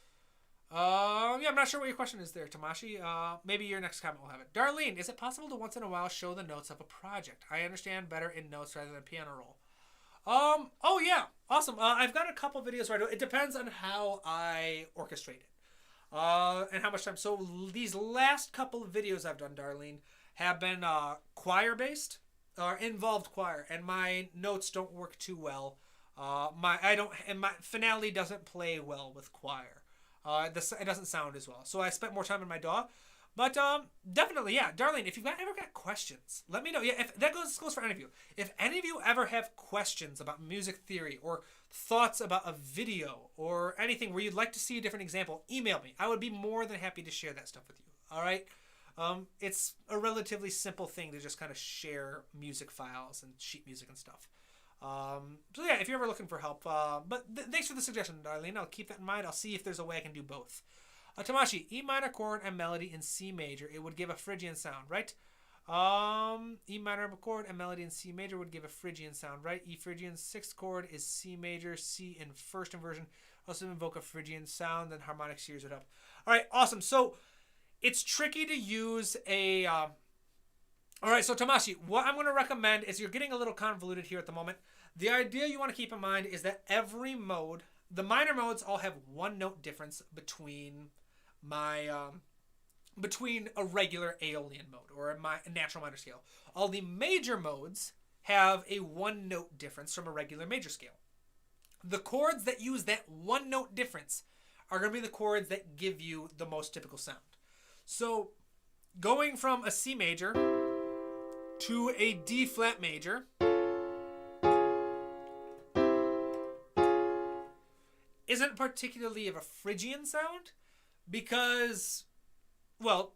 I'm not sure what your question is there, Tamashi. Maybe your next comment will have it. Darlene, is it possible to once in a while show the notes of a project? I understand better in notes rather than piano roll. Oh yeah, awesome. I've got a couple videos right now. It depends on how I orchestrate it. And how much time. So these last couple of videos I've done, Darlene, have been choir based or involved choir, and my notes don't work too well. My finale doesn't play well with choir. It doesn't sound as well. So I spent more time in my DAW. But definitely, yeah, Darlene, if you've ever got questions, let me know. Yeah, if that goes for any of you. If any of you ever have questions about music theory or thoughts about a video or anything where you'd like to see a different example, email me. I would be more than happy to share that stuff with you. All right? It's a relatively simple thing to just kind of share music files and sheet music and stuff. So yeah, if you're ever looking for help, but thanks for the suggestion, Darlene. I'll keep that in mind. I'll see if there's a way I can do both. Tamashi, E minor chord and melody in C major. It would give a Phrygian sound, right? E minor chord and melody in C major would give a Phrygian sound, right? E Phrygian 6th chord is C major, C in first inversion. Also invoke a Phrygian sound, then harmonic series it up. All right, awesome. So it's tricky to use a... All right, so Tamashi, what I'm going to recommend is you're getting a little convoluted here at the moment. The idea you want to keep in mind is that every mode, the minor modes all have one note difference between between a regular Aeolian mode or a natural minor scale. All the major modes have a one note difference from a regular major scale. The chords that use that one note difference are going to be the chords that give you the most typical sound. So going from a C major to a D flat major isn't particularly of a Phrygian sound because, well,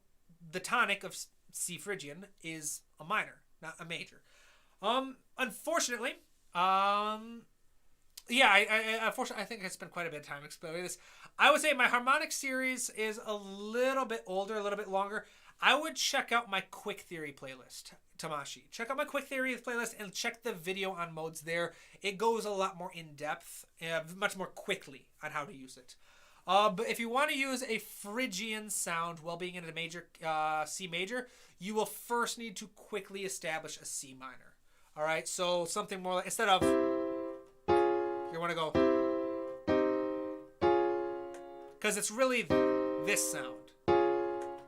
the tonic of C Phrygian is a minor, not a major. Unfortunately, unfortunately, I think I spent quite a bit of time explaining this. I would say my harmonic series is a little bit older, a little bit longer. I would check out my Quick Theory playlist, Tamashi. Check out my Quick Theory playlist and check the video on modes there. It goes a lot more in depth, much more quickly on how to use it. But if you want to use a Phrygian sound while being in a major C major, you will first need to quickly establish a C minor. All right, so something more like, instead of, you want to go, because it's really this sound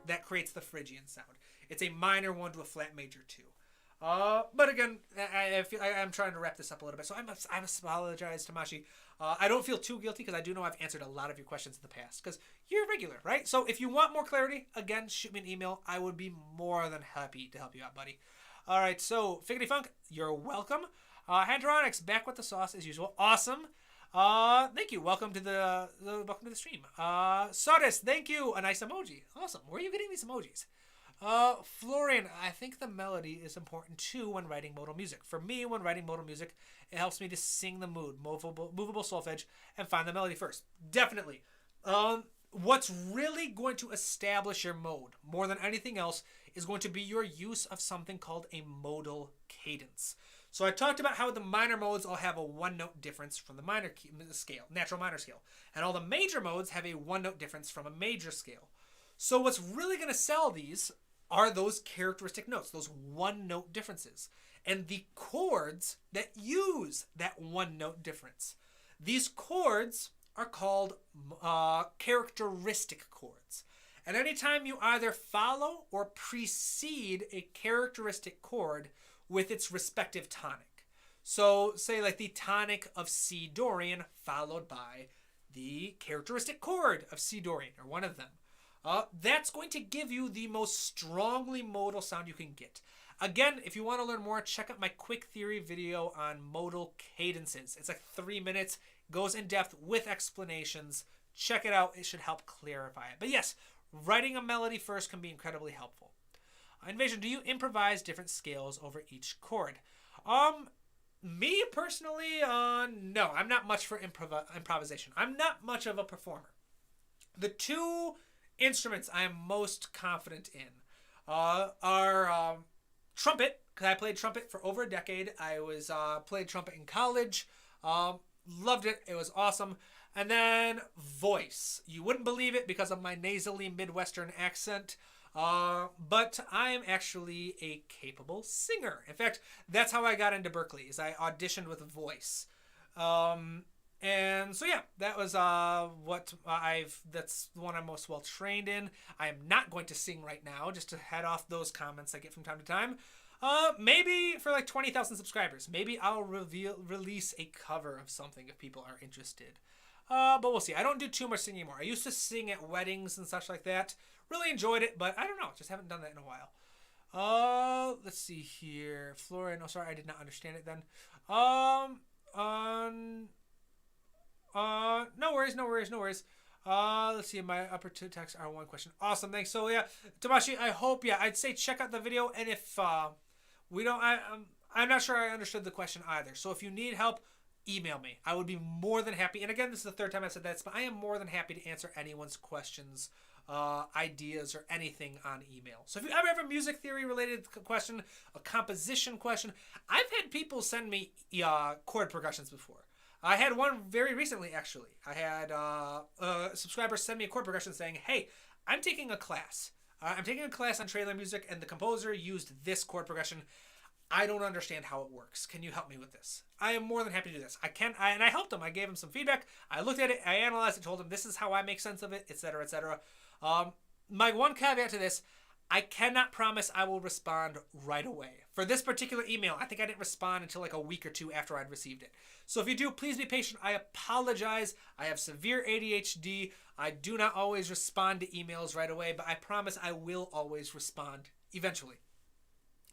that creates the Phrygian sound. It's a minor 1 to a flat major 2. But again, I'm trying to wrap this up a little bit, so I apologize, Tamashi. I don't feel too guilty because I do know I've answered a lot of your questions in the past because you're regular, right? So if you want more clarity, again, shoot me an email. I would be more than happy to help you out, buddy. All right, so Figgity Funk, you're welcome. Handronics, back with the sauce as usual. Awesome. Thank you. Welcome to the stream. Sawdust, thank you. A nice emoji. Awesome. Where are you getting these emojis? Florian, I think the melody is important too when writing modal music. For me, when writing modal music, it helps me to sing the mood, movable solfege, and find the melody first. Definitely. What's really going to establish your mode more than anything else is going to be your use of something called a modal cadence. So I talked about how the minor modes all have a one-note difference from the minor scale, natural minor scale. And all the major modes have a one-note difference from a major scale. So what's really going to sell these are those characteristic notes, those one-note differences, and the chords that use that one-note difference. These chords are called characteristic chords. And anytime you either follow or precede a characteristic chord with its respective tonic. So say like the tonic of C Dorian followed by the characteristic chord of C Dorian, or one of them. That's going to give you the most strongly modal sound you can get. Again, if you want to learn more, check out my Quick Theory video on modal cadences. It's like 3 minutes, goes in depth with explanations. Check it out. It should help clarify it. But yes, writing a melody first can be incredibly helpful. Invasion, do you improvise different scales over each chord? Me personally, no. I'm not much for improvisation. I'm not much of a performer. The two instruments I am most confident in are trumpet, because I played trumpet for over a decade. I played trumpet in college. Loved it. It was awesome. And then voice. You wouldn't believe it because of my nasally Midwestern accent. But I am actually a capable singer. In fact, that's how I got into Berklee, is I auditioned with voice. And so yeah, that was that's the one I'm most well trained in. I am not going to sing right now, just to head off those comments I get from time to time. Maybe for like 20,000 subscribers, maybe I'll release a cover of something if people are interested. But we'll see. I don't do too much singing anymore. I used to sing at weddings and such like that. Really enjoyed it, but I don't know. Just haven't done that in a while. Let's see here. Flora, no, sorry, I did not understand it then. No worries. Let's see. My upper two texts are one question. Awesome, thanks. So yeah, Tamashi, I hope, I'd say check out the video, and if I'm not sure I understood the question either. So if you need help, email me. I would be more than happy. And again, this is the third time I've said that, but I am more than happy to answer anyone's questions, ideas, or anything on email. So if you ever have a music theory related question, a composition question, I've had people send me chord progressions before. I had one very recently, actually. I had a subscriber send me a chord progression saying, hey, I'm taking a class. I'm taking a class on trailer music, and the composer used this chord progression. I don't understand how it works. Can you help me with this? I am more than happy to do this. And I helped him. I gave him some feedback. I looked at it. I analyzed it. Told him this is how I make sense of it, etc., etc. My one caveat to this: I cannot promise I will respond right away. For this particular email, I think I didn't respond until like a week or two after I'd received it. So if you do, please be patient. I apologize. I have severe ADHD. I do not always respond to emails right away, but I promise I will always respond eventually.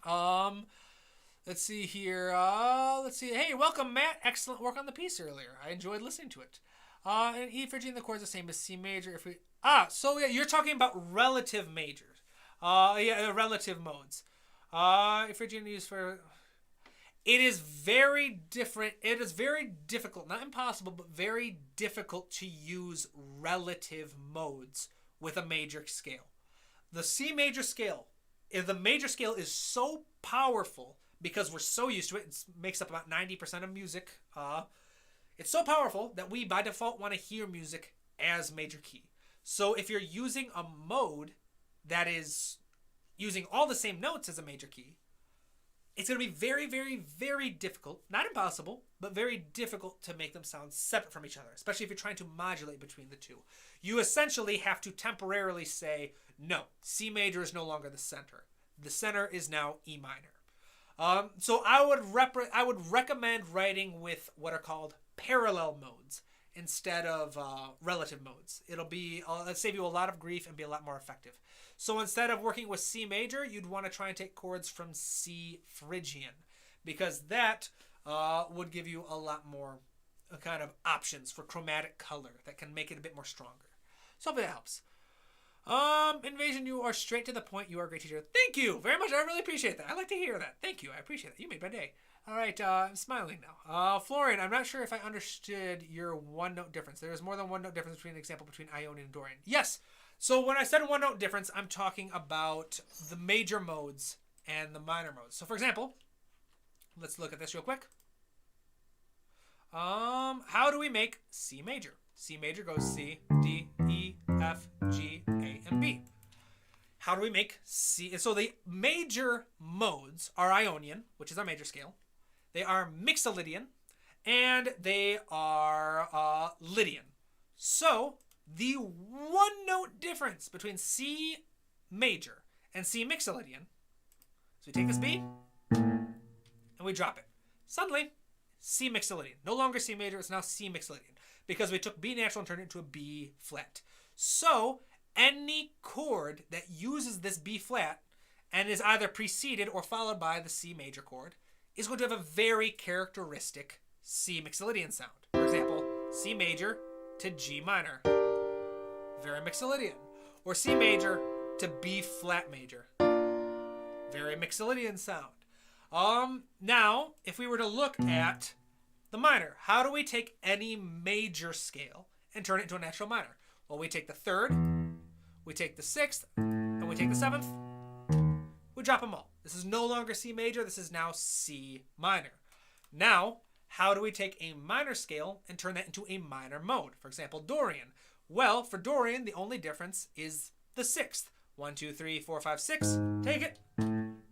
Let's see here. Hey, welcome, Matt. Excellent work on the piece earlier. I enjoyed listening to it. And E Phrygian, the chord's the same as C major. So yeah, you're talking about relative majors. Relative modes. Phrygian used for. It is very different. It is very difficult, not impossible, but very difficult to use relative modes with a major scale. The C major scale, the major scale is so powerful because we're so used to it. It makes up about 90% of music. It's so powerful that we, by default, want to hear music as major key. So if you're using a mode that is using all the same notes as a major key, it's going to be very, very, very difficult, not impossible, but very difficult to make them sound separate from each other, especially if you're trying to modulate between the two. You essentially have to temporarily say, no, C major is no longer the center. The center is now E minor. So I would recommend writing with what are called parallel modes instead of relative modes. It'll save you a lot of grief and be a lot more effective. So instead of working with C major, you'd want to try and take chords from C Phrygian, because that would give you a lot more kind of options for chromatic color that can make it a bit more stronger. So hopefully that helps. Invasion, you are straight to the point. You are a great teacher. Thank you very much. I really appreciate that. I like to hear that. Thank you. I appreciate that. You made my day. All right, I'm smiling now. Florian, I'm not sure if I understood your one-note difference. There is more than one note difference between an example between Ionian and Dorian. Yes. So when I said one-note difference, I'm talking about the major modes and the minor modes. So for example, let's look at this real quick. How do we make C major? C major goes C, D, E, F, G, A, and B. How do we make C? So the major modes are Ionian, which is our major scale. They are Mixolydian, and they are Lydian. So the one-note difference between C major and C Mixolydian, so we take this B, and we drop it. Suddenly, C Mixolydian. No longer C major, it's now C Mixolydian, because we took B natural and turned it into a B flat. So any chord that uses this B flat and is either preceded or followed by the C major chord is going to have a very characteristic C Mixolydian sound. For example, C major to G minor. Very Mixolydian. Or C major to B flat major. Very Mixolydian sound. Now, if we were to look at the minor, how do we take any major scale and turn it into a natural minor? Well, we take the third, we take the sixth, and we take the seventh. We drop them all. This is no longer C major. This is now C minor. Now, how do we take a minor scale and turn that into a minor mode? For example, Dorian. Well, for Dorian, the only difference is the sixth. 1, 2, 3, 4, 5, 6. Take it.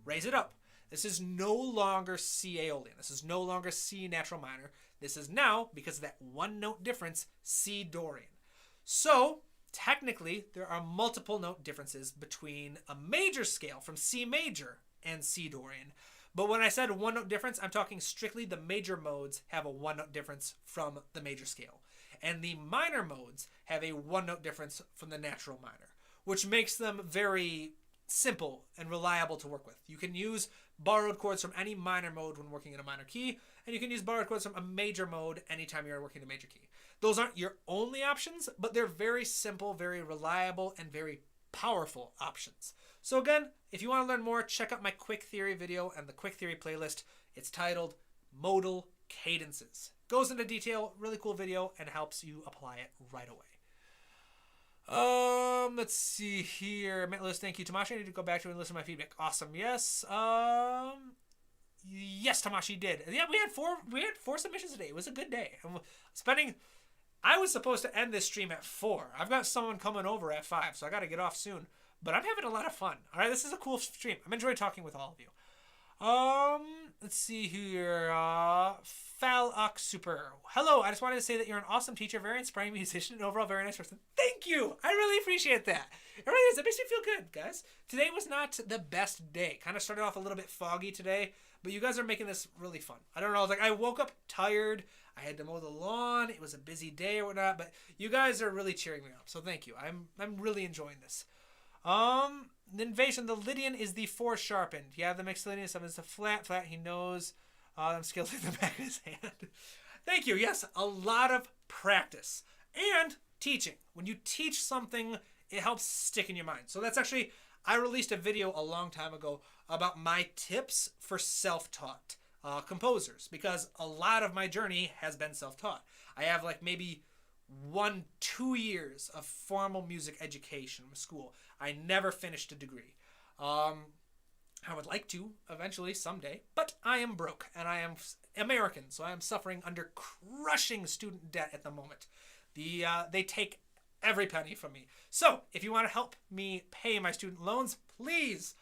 Raise it up. This is no longer C Aeolian. This is no longer C natural minor. This is now, because of that one note difference, C Dorian. So, technically, there are multiple note differences between a major scale from C major and C Dorian. But when I said one note difference, I'm talking strictly the major modes have a one note difference from the major scale. And the minor modes have a one note difference from the natural minor, which makes them very simple and reliable to work with. You can use borrowed chords from any minor mode when working in a minor key, and you can use borrowed chords from a major mode anytime you're working in a major key. Those aren't your only options, but they're very simple, very reliable, and very powerful options. So again, if you want to learn more, check out my Quick Theory video and the Quick Theory playlist. It's titled Modal Cadences. Goes into detail, really cool video, and helps you apply it right away. Let's see here. Matt Lewis, thank you. Tamashi, I need to go back to and listen to my feedback. Awesome. Yes. Yes, Tamashi did. Yeah, we had four submissions today. It was a good day. I was supposed to end this stream at 4. I've got someone coming over at 5, so I got to get off soon. But I'm having a lot of fun. All right, this is a cool stream. I'm enjoying talking with all of you. Let's see here. Falok Super. Hello, I just wanted to say that you're an awesome teacher, very inspiring musician, and overall very nice person. Thank you. I really appreciate that. It really is. It makes me feel good, guys. Today was not the best day. Kind of started off a little bit foggy today, but you guys are making this really fun. I don't know. I woke up tired. I had to mow the lawn. It was a busy day or whatnot, but you guys are really cheering me up. So thank you. I'm really enjoying this. The invasion. The Lydian is the foresharpened. Yeah, the Maxillian is a flat. He knows. I'm skilled in the back of his hand. Thank you. Yes, a lot of practice and teaching. When you teach something, it helps stick in your mind. So that's actually, I released a video a long time ago about my tips for self-taught composers, because a lot of my journey has been self-taught. I have maybe 2 years of formal music education in school. I never finished a degree. I would like to eventually someday, but I am broke and I am American, so I am suffering under crushing student debt at the moment. They take every penny from me. So if you want to help me pay my student loans, please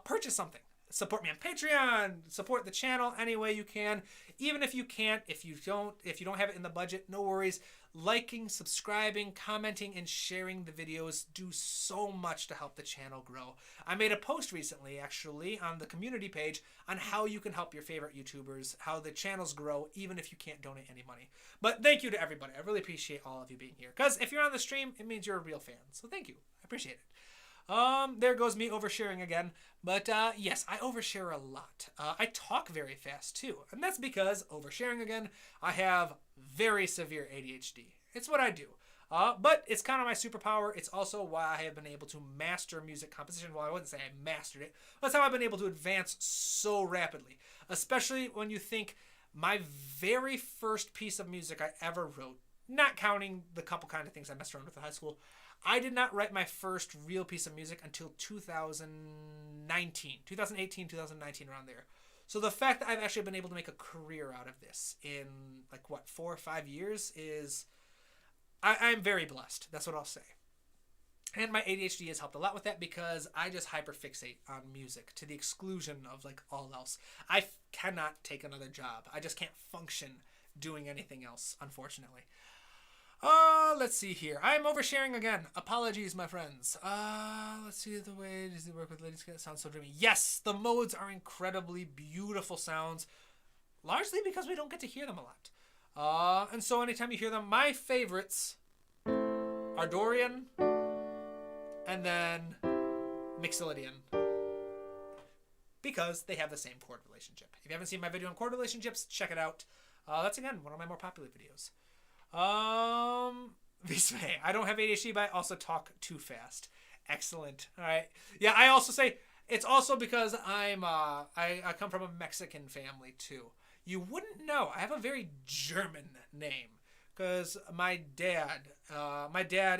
purchase something. Support me on Patreon, support the channel any way you can. Even if you can't, if you don't have it in the budget, no worries. Liking, subscribing, commenting, and sharing the videos do so much to help the channel grow. I made a post recently, actually, on the community page on how you can help your favorite YouTubers, how the channels grow, even if you can't donate any money. But thank you to everybody. I really appreciate all of you being here. Because if you're on the stream, it means you're a real fan. So thank you. I appreciate it. There goes me oversharing again. But yes, I overshare a lot. I talk very fast too. And that's because, oversharing again, I have very severe ADHD. It's what I do. But it's kind of my superpower. It's also why I have been able to master music composition. Well, I wouldn't say I mastered it. That's how I've been able to advance so rapidly. Especially when you think my very first piece of music I ever wrote, not counting the couple kind of things I messed around with in high school, I did not write my first real piece of music until 2018, 2019, around there. So the fact that I've actually been able to make a career out of this in 4 or 5 years is, I'm very blessed. That's what I'll say. And my ADHD has helped a lot with that because I just hyperfixate on music to the exclusion of all else. I cannot take another job. I just can't function doing anything else, unfortunately. Let's see here. I'm oversharing again. Apologies, my friends. Let's see the way does it work with ladies. It sounds so dreamy. Yes, the modes are incredibly beautiful sounds, largely because we don't get to hear them a lot. And so anytime you hear them, my favorites are Dorian and then Mixolydian, because they have the same chord relationship. If you haven't seen my video on chord relationships, check it out. That's again one of my more popular videos. Visme, I don't have ADHD, but I also talk too fast. Excellent. All right. Yeah, I also say it's also because I come from a Mexican family too. You wouldn't know. I have a very German name because my dad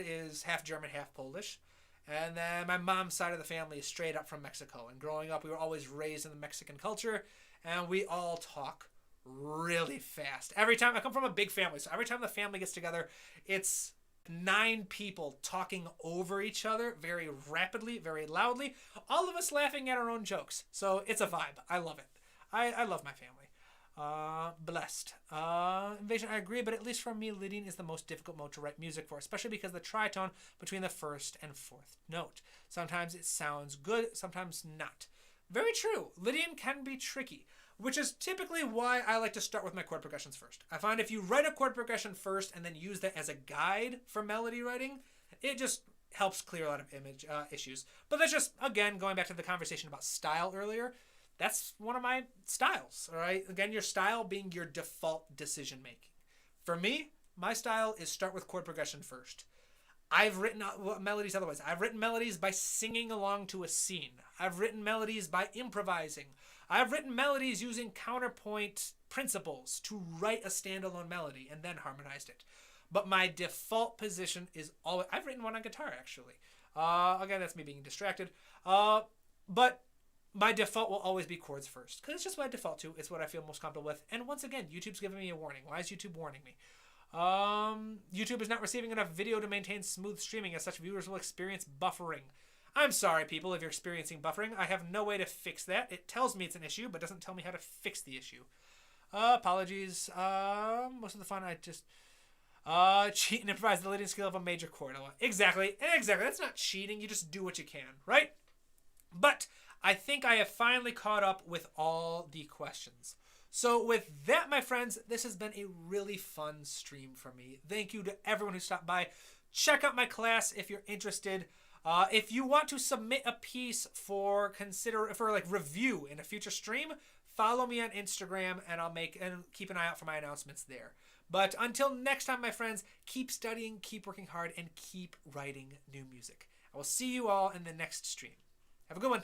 is half German, half Polish. And then my mom's side of the family is straight up from Mexico. And growing up, we were always raised in the Mexican culture, and we all talk really fast. Every time, I come from a big family, so every time the family gets together, it's 9 people talking over each other very rapidly, very loudly, all of us laughing at our own jokes. So it's a vibe. I love it. I love my family. Blessed. Invasion, I agree, but at least for me, Lydian is the most difficult mode to write music for, especially because the tritone between the first and fourth note. Sometimes it sounds good, sometimes not. Very true. Lydian can be tricky, which is typically why I like to start with my chord progressions first. I find if you write a chord progression first and then use that as a guide for melody writing, it just helps clear a lot of image issues. But that's just, again, going back to the conversation about style earlier, that's one of my styles, all right? Again, your style being your default decision making. For me, my style is start with chord progression first. I've written melodies otherwise. I've written melodies by singing along to a scene. I've written melodies by improvising. I've written melodies using counterpoint principles to write a standalone melody and then harmonized it. But my default position is always... I've written one on guitar, actually. Again, that's me being distracted. But my default will always be chords first, because it's just what I default to. It's what I feel most comfortable with. And once again, YouTube's giving me a warning. Why is YouTube warning me? YouTube is not receiving enough video to maintain smooth streaming, as such viewers will experience buffering. I'm sorry, people, if you're experiencing buffering. I have no way to fix that. It tells me it's an issue, but doesn't tell me how to fix the issue. Apologies. Most of the fun, I just... cheat and improvise the leading skill of a major chord. Exactly. That's not cheating. You just do what you can, right? But I think I have finally caught up with all the questions. So with that, my friends, this has been a really fun stream for me. Thank you to everyone who stopped by. Check out my class if you're interested. If you want to submit a piece for review in a future stream, follow me on Instagram and keep an eye out for my announcements there. But until next time, my friends, keep studying, keep working hard, and keep writing new music. I will see you all in the next stream. Have a good one.